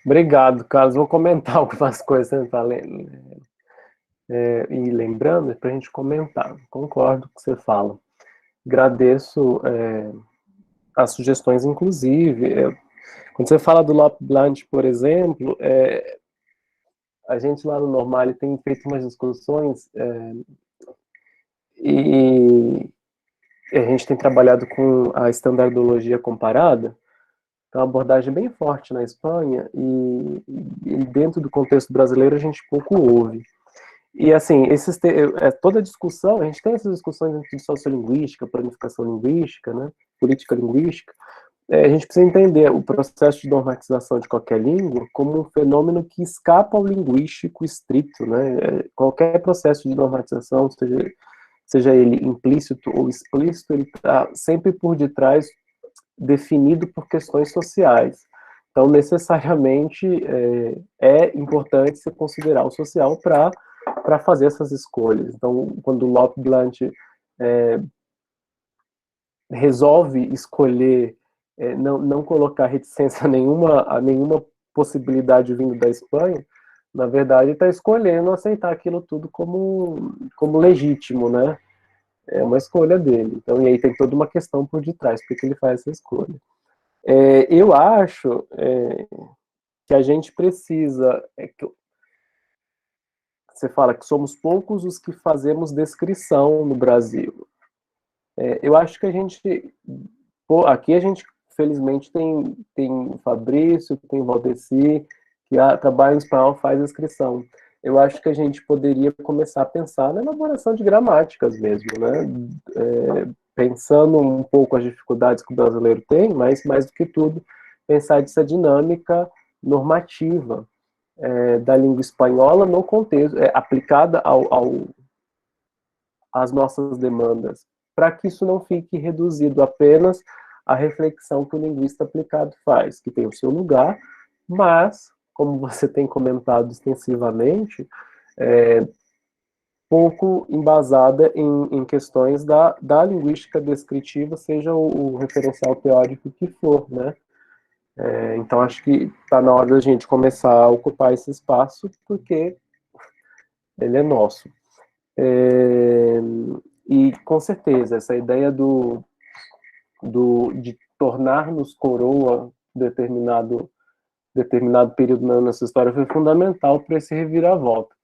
Obrigado, Carlos. Vou comentar algumas coisas que você está lendo. E lembrando, para a gente comentar. Concordo com o que você fala. Agradeço as sugestões, inclusive. Quando você fala do Lop Blanche, por exemplo, a gente lá no Normale tem feito umas discussões e a gente tem trabalhado com a estandardologia comparada, que é uma abordagem bem forte na Espanha, e dentro do contexto brasileiro a gente pouco ouve. E assim, toda discussão, a gente tem essas discussões de sociolinguística, planificação linguística, né, política linguística. A gente precisa entender o processo de normatização de qualquer língua como um fenômeno que escapa ao linguístico estrito, né? Qualquer processo de normatização, seja ele implícito ou explícito, ele está sempre por detrás definido por questões sociais. Então, necessariamente, é importante se considerar o social para fazer essas escolhas. Então, quando o Lop Blanche resolve escolher não colocar reticência a nenhuma possibilidade vindo da Espanha, na verdade está escolhendo aceitar aquilo tudo como legítimo, né? É uma escolha dele. Então, e aí tem toda uma questão por detrás, porque ele faz essa escolha. Eu acho que a gente precisa... você fala que somos poucos os que fazemos descrição no Brasil. Eu acho que aqui a gente, felizmente, tem o Fabrício, tem o Valdeci, que trabalha em espanhol, faz descrição. Eu acho que a gente poderia começar a pensar na elaboração de gramáticas mesmo, né? Pensando um pouco as dificuldades que o brasileiro tem, mas, mais do que tudo, pensar nessa dinâmica normativa da língua espanhola no contexto, aplicada às nossas demandas, para que isso não fique reduzido apenas à reflexão que o linguista aplicado faz, que tem o seu lugar, mas, como você tem comentado extensivamente, pouco embasada em questões da linguística descritiva, seja o referencial teórico que for, né? Então, acho que está na hora da gente começar a ocupar esse espaço, porque ele é nosso. E, com certeza, essa ideia de tornar-nos coroa determinado período na nossa história foi fundamental para esse reviravolta.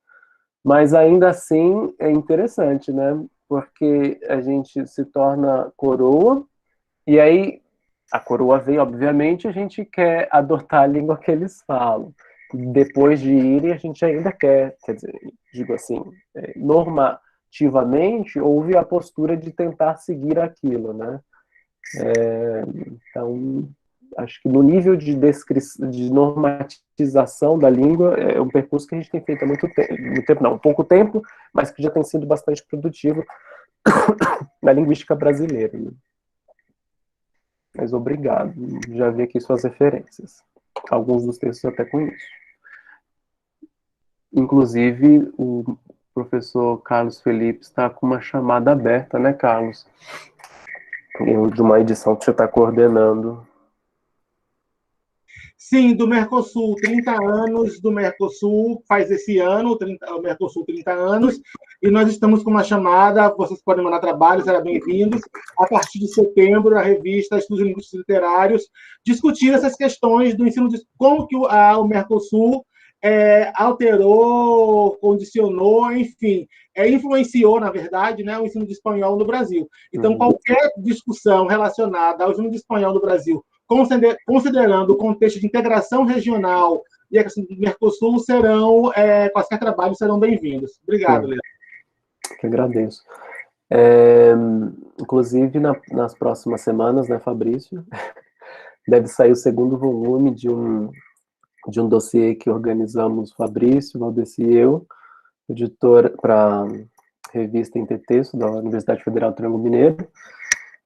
Mas, ainda assim, é interessante, né? Porque a gente se torna coroa, e aí a coroa vem, obviamente, a gente quer adotar a língua que eles falam. depois de irem, a gente ainda quer dizer, digo assim, normativamente, houve a postura de tentar seguir aquilo, né? Então, acho que no nível de normatização da língua, é um percurso que a gente tem feito há muito tempo não, pouco tempo, mas que já tem sido bastante produtivo na linguística brasileira. Né? Mas obrigado, já vi aqui suas referências. Alguns dos textos eu até conheço. Inclusive, o professor Carlos Felipe está com uma chamada aberta, né, Carlos? De uma edição que você está coordenando. Sim, do Mercosul, 30 anos do Mercosul, faz esse ano, o Mercosul 30 anos, e nós estamos com uma chamada, vocês podem mandar trabalho, serão bem-vindos, a partir de setembro, a revista Estudos Linguísticos Literários, discutir essas questões do ensino, como que o Mercosul alterou, condicionou, enfim, influenciou, na verdade, né, o ensino de espanhol no Brasil. Então, qualquer discussão relacionada ao ensino de espanhol no Brasil, considerando o contexto de integração regional e a questão do Mercosul, quaisquer trabalhos serão bem-vindos. Obrigado, Leandro. Que agradeço. Inclusive, nas próximas semanas, né, Fabrício, deve sair o segundo volume de um dossiê que organizamos, Fabrício, Valdeci e eu, editor para revista Intertexto da Universidade Federal do Triângulo Mineiro.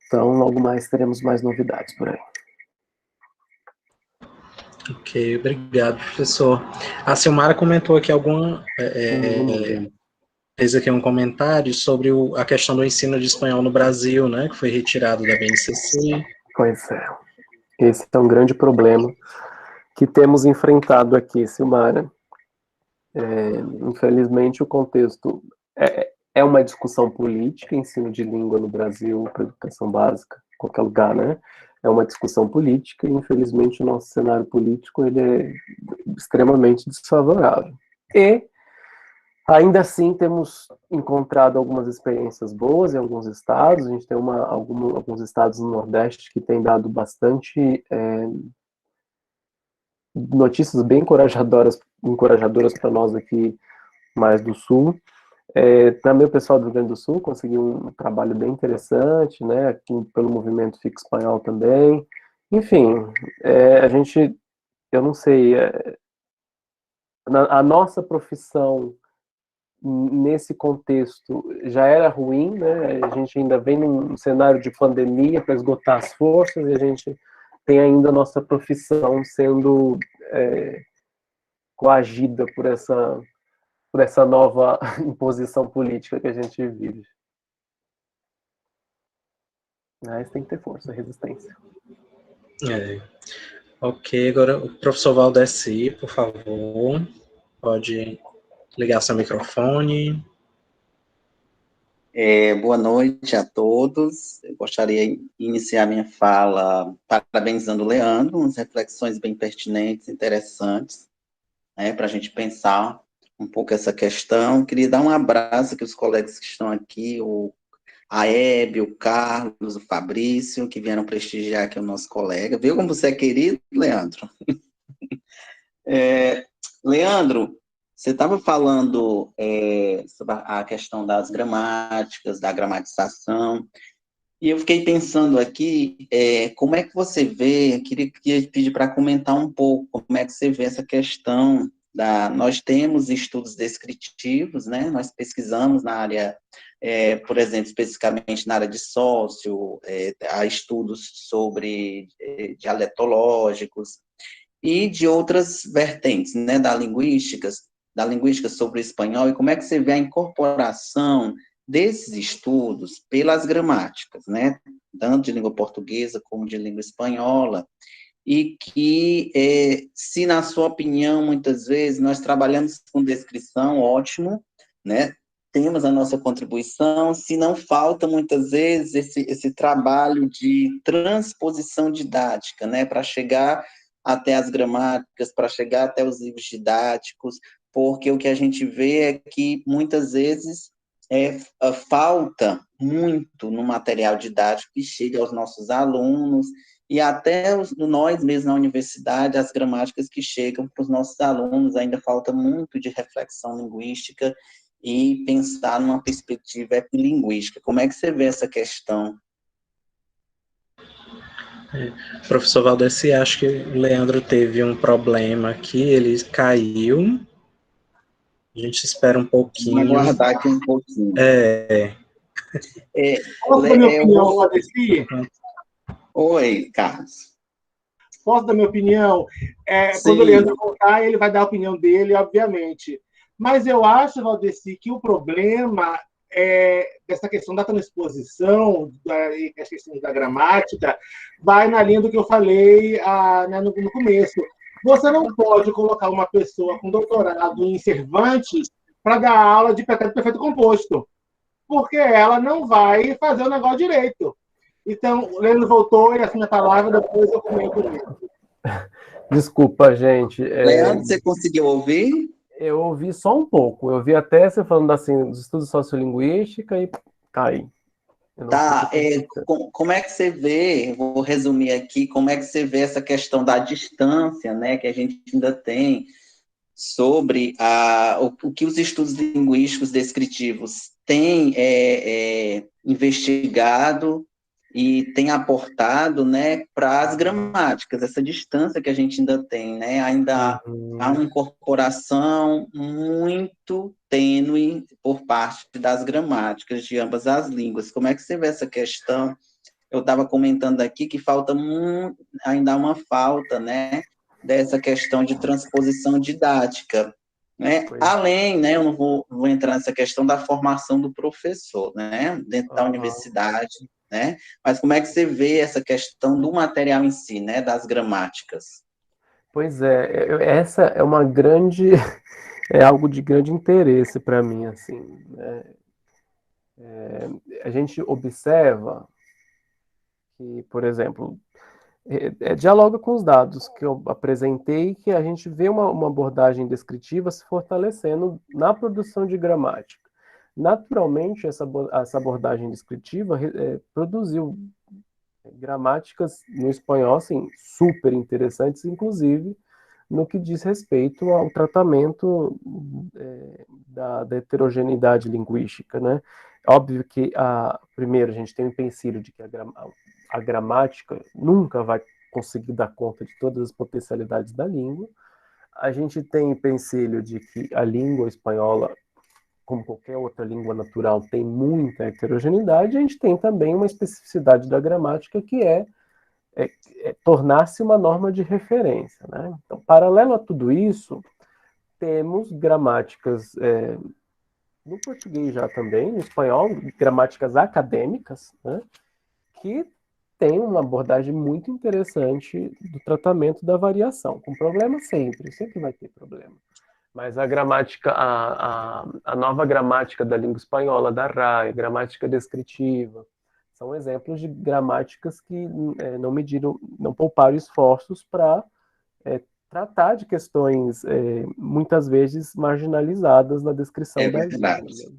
Então, logo mais teremos mais novidades por aí. Ok, obrigado, professor. A Silmara comentou aqui fez aqui um comentário sobre a questão do ensino de espanhol no Brasil, né, que foi retirado da BNCC. Pois é. Esse é um grande problema que temos enfrentado aqui, Silmara. Infelizmente, o contexto é uma discussão política, ensino de língua no Brasil, para educação básica, em qualquer lugar, né? É uma discussão política e, infelizmente, o nosso cenário político ele é extremamente desfavorável. E, ainda assim, temos encontrado algumas experiências boas em alguns estados. A gente tem alguns estados no Nordeste que têm dado bastante notícias bem encorajadoras para nós aqui mais do Sul. Também o pessoal do Rio Grande do Sul conseguiu um trabalho bem interessante, né, aqui pelo movimento Fica Espanhol também. Enfim, eu não sei, a nossa profissão nesse contexto já era ruim, né, a gente ainda vem num cenário de pandemia para esgotar as forças e a gente tem ainda a nossa profissão sendo coagida por essa nova imposição política que a gente vive. Mas tem que ter força, resistência. Ok, agora o professor Valdeci, por favor, pode ligar seu microfone. Boa noite a todos. Eu gostaria de iniciar minha fala parabenizando o Leandro, umas reflexões bem pertinentes, interessantes, para a gente pensar um pouco essa questão. Queria dar um abraço aqui aos colegas que estão aqui, a Hebe, o Carlos, o Fabrício, que vieram prestigiar aqui o nosso colega. Viu como você é querido, Leandro? Leandro, você estava falando sobre a questão das gramáticas, da gramatização, e eu fiquei pensando aqui, como é que você vê, queria pedir para comentar um pouco, como é que você vê essa questão nós temos estudos descritivos, né, nós pesquisamos na área, por exemplo, especificamente na área de sócio, há estudos sobre dialetológicos, e de outras vertentes, né, da linguística sobre o espanhol, e como é que você vê a incorporação desses estudos pelas gramáticas, né, tanto de língua portuguesa como de língua espanhola, e que, se na sua opinião, muitas vezes, nós trabalhamos com descrição, ótimo, né, temos a nossa contribuição, se não falta, muitas vezes, esse trabalho de transposição didática, né, para chegar até as gramáticas, para chegar até os livros didáticos, porque o que a gente vê é que, muitas vezes, falta muito no material didático que chega aos nossos alunos, e até nós mesmos na universidade, as gramáticas que chegam para os nossos alunos, ainda falta muito de reflexão linguística e pensar numa perspectiva epilinguística. Como é que você vê essa questão? Professor Valdeci, acho que o Leandro teve um problema aqui, ele caiu. A gente espera um pouquinho. Vamos aguardar aqui um pouquinho. Posso dar minha opinião, Valdeci? Oi, Carlos. Posso dar minha opinião? Quando o Leandro voltar, ele vai dar a opinião dele, obviamente. Mas eu acho, Valdeci, que o problema dessa questão da transposição, e a questão da gramática, vai na linha do que eu falei no começo. Você não pode colocar uma pessoa com doutorado em Cervantes para dar aula de pretérito perfeito composto, porque ela não vai fazer o negócio direito. Então, o Leandro voltou e assume a palavra, depois eu comento isso. Desculpa, gente. Leandro, você conseguiu ouvir? Eu ouvi só um pouco. Eu ouvi até você falando assim, dos estudos sociolinguística e caí. Tá, como é que você vê, vou resumir aqui, como é que você vê essa questão da distância, né, que a gente ainda tem sobre o que os estudos linguísticos descritivos têm investigado e têm aportado, né, para as gramáticas, essa distância que a gente ainda tem, né, ainda há uma incorporação muito tênue por parte das gramáticas de ambas as línguas. Como é que você vê essa questão? Eu estava comentando aqui que ainda há uma falta, né, dessa questão de transposição didática, né? Além, né, eu não vou entrar nessa questão da formação do professor, né, dentro da universidade, né? Mas como é que você vê essa questão do material em si, né, das gramáticas? Pois essa é uma grande, é algo de grande interesse para mim, assim, né? A gente observa que, por exemplo, dialoga com os dados que eu apresentei, que a gente vê uma abordagem descritiva se fortalecendo na produção de gramática. Naturalmente, essa abordagem descritiva produziu gramáticas no espanhol, assim, super interessantes, inclusive no que diz respeito ao tratamento da heterogeneidade linguística, né? Óbvio que, primeiro, a gente tem o empecilho de que a gramática nunca vai conseguir dar conta de todas as potencialidades da língua. A gente tem o empecilho de que a língua espanhola, como qualquer outra língua natural, tem muita heterogeneidade. A gente tem também uma especificidade da gramática que é tornar-se uma norma de referência, né? Então, paralelo a tudo isso, temos gramáticas no português já também, no espanhol, gramáticas acadêmicas, né, que tem uma abordagem muito interessante do tratamento da variação, com problema sempre vai ter problema. Mas a gramática, a nova gramática da língua espanhola, da RAE, gramática descritiva, são exemplos de gramáticas que não pouparam esforços para tratar de questões muitas vezes marginalizadas na descrição da língua.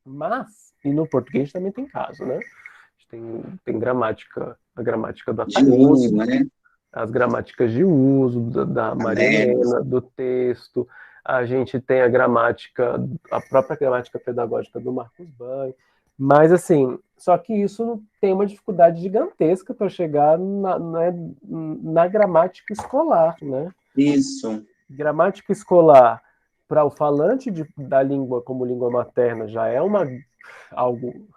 Mas, e no português também tem caso, né? A gente tem gramática, a gramática do de uso, né? As gramáticas de uso da Maria Helena, do texto, a gente tem a própria gramática pedagógica do Marcos Banho, mas assim, só que isso tem uma dificuldade gigantesca para chegar na gramática escolar, né? Isso. Gramática escolar para o falante da língua como língua materna já é algo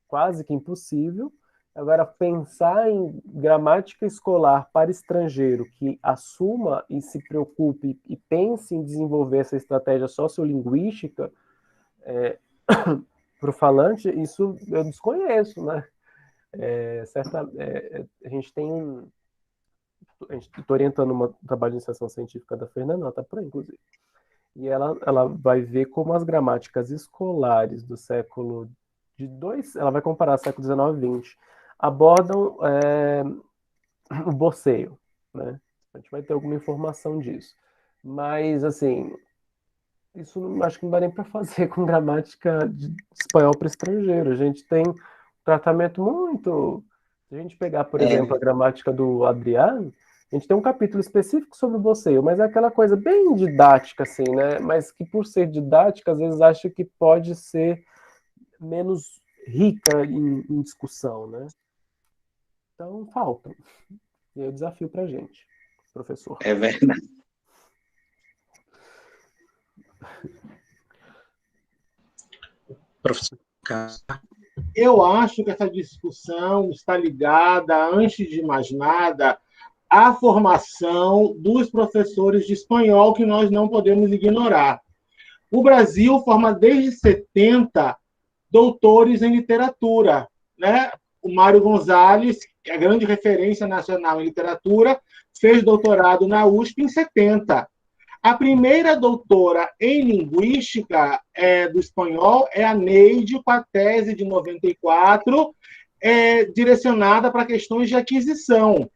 quase que impossível. Agora, pensar em gramática escolar para estrangeiro que assuma e se preocupe e pense em desenvolver essa estratégia sociolinguística para o falante, isso eu desconheço, né? A gente tem estou orientando um trabalho de iniciação científica da Fernanda, ela está por aí, inclusive. E ela vai ver como as gramáticas escolares do século ela vai comparar século XIX e XX, abordam o boceio, né? A gente vai ter alguma informação disso. Mas, assim, isso acho que não dá nem para fazer com gramática de espanhol para estrangeiro. A gente tem um tratamento muito Se a gente pegar, por exemplo, a gramática do Adriano, a gente tem um capítulo específico sobre o voceio, mas é aquela coisa bem didática, assim, né? Mas que por ser didática, às vezes acho que pode ser menos rica em discussão, né? Então, falta. E é o desafio para a gente, professor. É verdade. Professor. Eu acho que essa discussão está ligada, antes de mais nada, à formação dos professores de espanhol, que nós não podemos ignorar. O Brasil forma desde 70 doutores em literatura, né? O Mário Gonzalez, que é a grande referência nacional em literatura, fez doutorado na USP em 70. A primeira doutora em linguística do espanhol é a Neide, com a tese de 94, direcionada para questões de aquisição.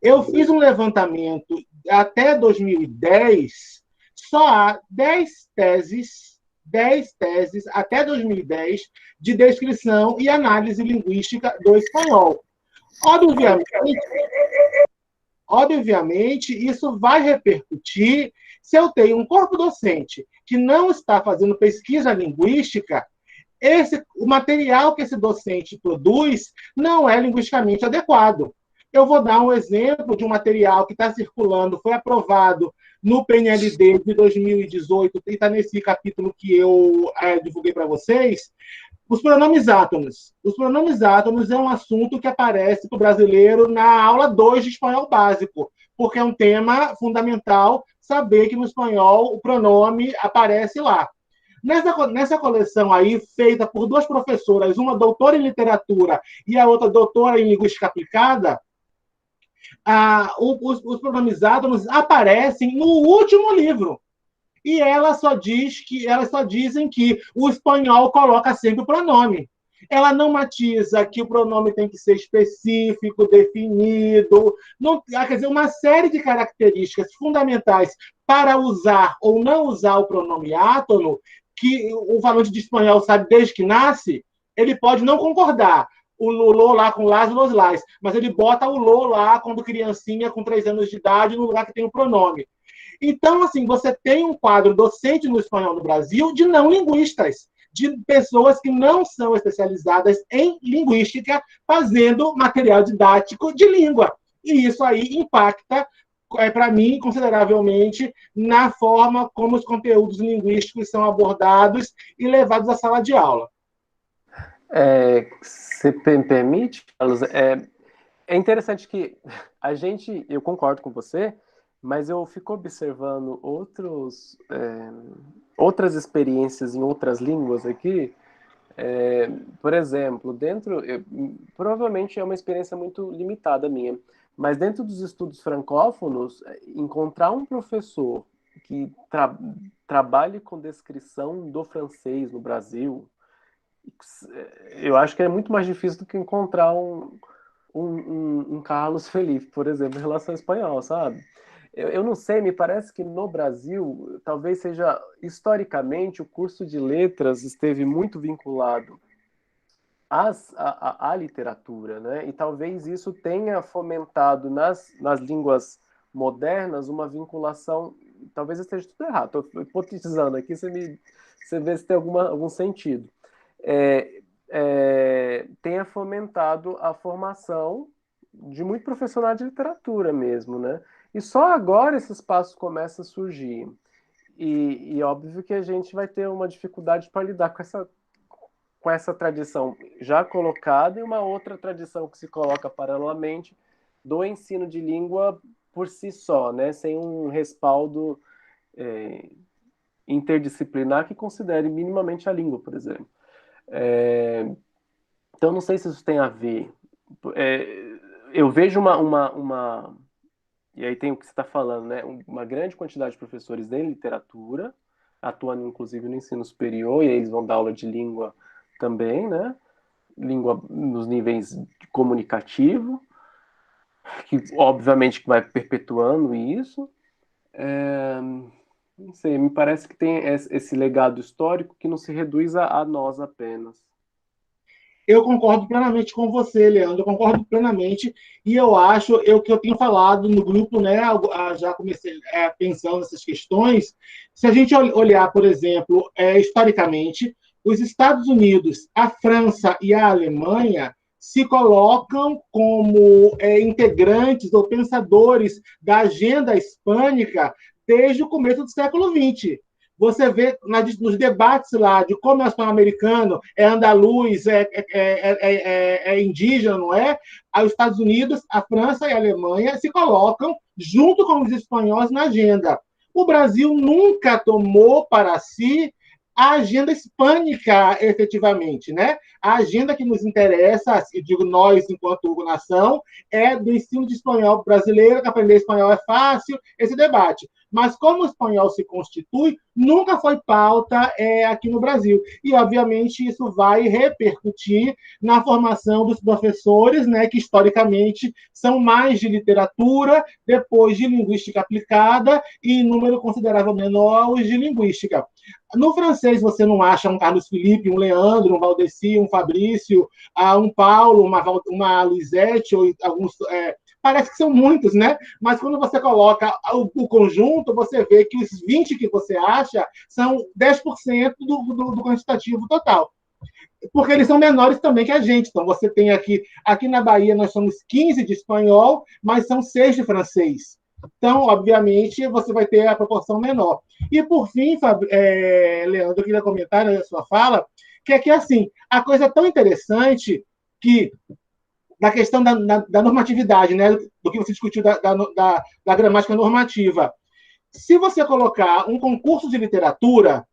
Eu fiz um levantamento até 2010, só há 10 teses até 2010 de descrição e análise linguística do espanhol. Obviamente, isso vai repercutir se eu tenho um corpo docente que não está fazendo pesquisa linguística. O material que esse docente produz não é linguisticamente adequado. Eu vou dar um exemplo de um material que está circulando, foi aprovado no PNLD de 2018, e está nesse capítulo que eu divulguei para vocês, os pronomes átonos. Os pronomes átonos é um assunto que aparece para o brasileiro na aula 2 de espanhol básico, porque é um tema fundamental saber que no espanhol o pronome aparece lá. Nessa coleção aí, feita por duas professoras, uma doutora em literatura e a outra doutora em linguística aplicada, os pronomes átonos aparecem no último livro. E elas só dizem que o espanhol coloca sempre o pronome. Ela não matiza que o pronome tem que ser específico, definido, não, quer dizer, uma série de características fundamentais para usar ou não usar o pronome átono, que o falante de espanhol sabe desde que nasce, ele pode não concordar. O Lolo lá com las, los, las, mas ele bota o Lô lá quando criancinha com 3 anos de idade no lugar que tem o pronome. Então, assim, você tem um quadro docente no espanhol no Brasil de não linguistas, de pessoas que não são especializadas em linguística, fazendo material didático de língua. E isso aí impacta, para mim, consideravelmente, na forma como os conteúdos linguísticos são abordados e levados à sala de aula. Se permite, Carlos, é interessante que eu concordo com você, mas eu fico observando outras experiências em outras línguas aqui. Por exemplo, provavelmente é uma experiência muito limitada minha, mas dentro dos estudos francófonos, encontrar um professor que trabalhe com descrição do francês no Brasil, eu acho que é muito mais difícil do que encontrar um Carlos Felipe, por exemplo, em relação ao espanhol, sabe? Eu não sei, me parece que no Brasil, talvez seja, historicamente, o curso de letras esteve muito vinculado à literatura, né? E talvez isso tenha fomentado nas línguas modernas uma vinculação, talvez esteja tudo errado, estou hipotetizando aqui, você vê se tem algum sentido. Tenha fomentado a formação de muito profissional de literatura mesmo, né? E só agora esses passos começam a surgir. E óbvio que a gente vai ter uma dificuldade para lidar com essa tradição já colocada e uma outra tradição que se coloca paralelamente do ensino de língua por si só, né? Sem um respaldo interdisciplinar que considere minimamente a língua, por exemplo. Então, não sei se isso tem a ver. Eu vejo e aí tem o que você está falando, né? Uma grande quantidade de professores em literatura, atuando inclusive no ensino superior, e aí eles vão dar aula de língua também, né? Língua nos níveis de comunicativo, que obviamente vai perpetuando isso. Não sei, me parece que tem esse legado histórico que não se reduz a nós apenas. Eu concordo plenamente com você, Leandro, eu concordo plenamente, e eu acho, que eu tenho falado no grupo, né, já comecei pensando nessas questões, se a gente olhar, por exemplo, historicamente, os Estados Unidos, a França e a Alemanha se colocam como integrantes ou pensadores da agenda hispânica desde o começo do século XX. Você vê nos debates lá de como é o espanhol americano, é andaluz, é indígena, não é? Os Estados Unidos, a França e a Alemanha se colocam junto com os espanhóis na agenda. O Brasil nunca tomou para si a agenda hispânica, efetivamente, né? A agenda que nos interessa, eu digo nós, enquanto nação, é do ensino de espanhol brasileiro, que aprender espanhol é fácil, esse debate. Mas como o espanhol se constitui, nunca foi pauta aqui no Brasil. E, obviamente, isso vai repercutir na formação dos professores, né, que, historicamente, são mais de literatura, depois de linguística aplicada e, em número considerável menor, os de linguística. No francês, você não acha um Carlos Felipe, um Leandro, um Valdeci, um Fabrício, um Paulo, uma Luizete, ou alguns... parece que são muitos, né? Mas quando você coloca o conjunto, você vê que os 20 que você acha são 10% do quantitativo total. Porque eles são menores também que a gente. Então, você tem aqui na Bahia, nós somos 15 de espanhol, mas são 6 de francês. Então, obviamente, você vai ter a proporção menor. E, por fim, Leandro, eu queria comentar na sua fala, que é que, assim, a coisa é tão interessante que, da questão da normatividade, né, do que você discutiu da gramática normativa. Se você colocar um concurso de literatura,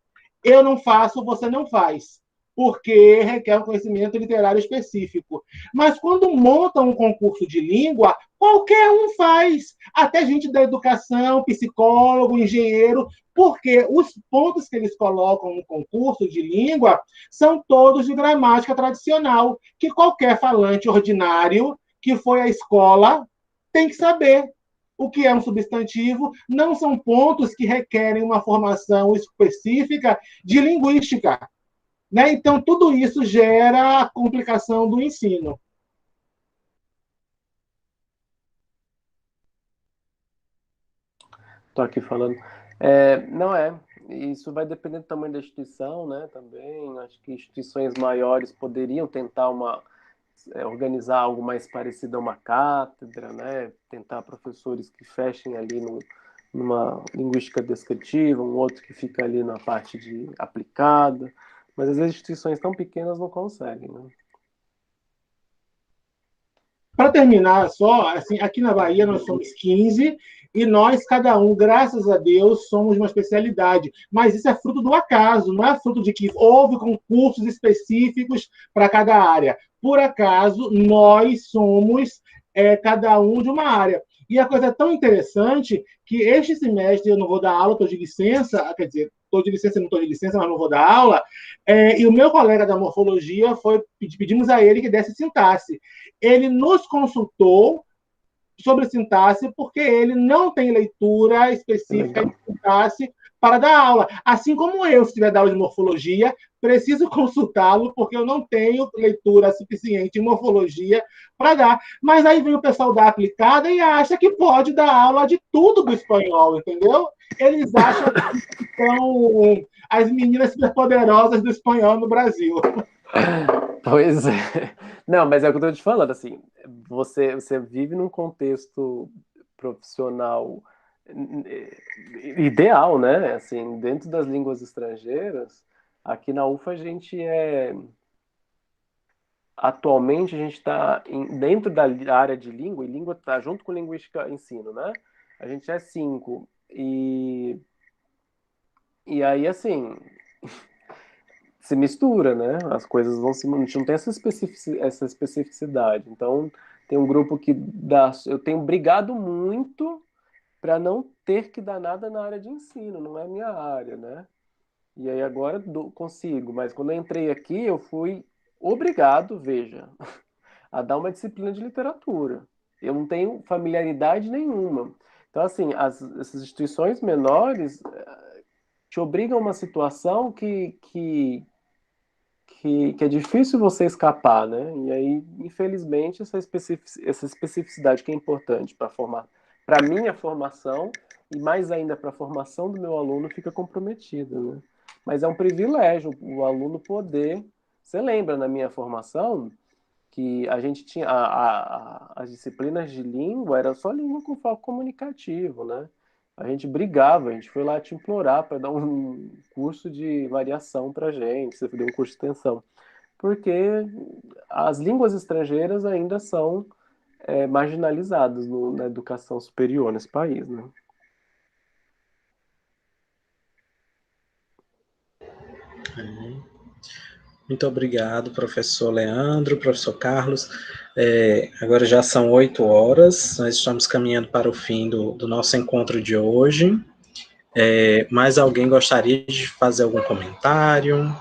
eu não faço, você não faz, porque requer um conhecimento literário específico. Mas quando montam um concurso de língua, qualquer um faz, até gente da educação, psicólogo, engenheiro, porque os pontos que eles colocam no concurso de língua são todos de gramática tradicional, que qualquer falante ordinário que foi à escola tem que saber. O que é um substantivo não são pontos que requerem uma formação específica de linguística. Né? Então, tudo isso gera a complicação do ensino. Estou aqui falando. Não é. Isso vai depender do tamanho da instituição, né? Também. Acho que instituições maiores poderiam tentar organizar algo mais parecido a uma cátedra, né? Tentar professores que fechem ali numa linguística descritiva, um outro que fica ali na parte de aplicada. Mas as instituições tão pequenas não conseguem, né? Para terminar, só, assim, aqui na Bahia nós somos 15 e nós, cada um, graças a Deus, somos uma especialidade. Mas isso é fruto do acaso, não é fruto de que houve concursos específicos para cada área. Por acaso, nós somos cada um de uma área. E a coisa é tão interessante que este semestre eu não vou dar aula, estou de licença, quer dizer, estou de licença, não estou de licença, mas não vou dar aula. E o meu colega da morfologia pedimos a ele que desse sintaxe. Ele nos consultou sobre sintaxe porque ele não tem leitura específica de sintaxe para dar aula. Assim como eu, se tiver dar aula de morfologia, preciso consultá-lo porque eu não tenho leitura suficiente em morfologia para dar. Mas aí vem o pessoal da aplicada e acha que pode dar aula de tudo do espanhol, entendeu? Eles acham que são as meninas superpoderosas do espanhol no Brasil. Pois é. Não, mas é o que eu estou te falando, assim, você vive num contexto profissional ideal, né? Assim, dentro das línguas estrangeiras, aqui na UFA atualmente a gente está dentro da área de língua, e língua está junto com linguística ensino, né? A gente é 5. E aí, assim, se mistura, né? As coisas vão se... A gente não tem essa especificidade. Então, tem um grupo que dá... Eu tenho brigado muito para não ter que dar nada na área de ensino, não é a minha área, né? E aí agora consigo, mas quando eu entrei aqui, eu fui obrigado, veja, a dar uma disciplina de literatura. Eu não tenho familiaridade nenhuma. Então, assim, essas instituições menores te obrigam a uma situação que que é difícil você escapar, né? E aí, infelizmente, essa especificidade que é importante para a minha formação e mais ainda para a formação do meu aluno fica comprometida, né? Mas é um privilégio o aluno poder... Você lembra, na minha formação, que a gente tinha as disciplinas de língua, era só língua com foco comunicativo, né? A gente brigava, a gente foi lá te implorar para dar um curso de variação para gente, você deu um curso de extensão, porque as línguas estrangeiras ainda são marginalizadas na educação superior nesse país, né? Muito obrigado, professor Leandro, professor Carlos. Agora já são 8 horas, nós estamos caminhando para o fim do nosso encontro de hoje. Mais alguém gostaria de fazer algum comentário?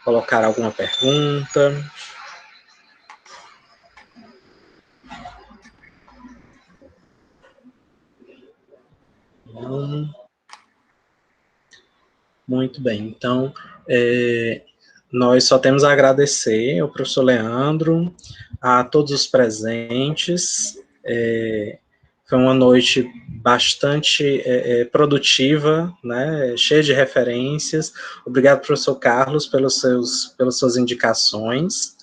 Colocar alguma pergunta? Não. Muito bem, então, nós só temos a agradecer ao professor Leandro, a todos os presentes. Foi uma noite bastante produtiva, né, cheia de referências. Obrigado, professor Carlos, pelas suas indicações.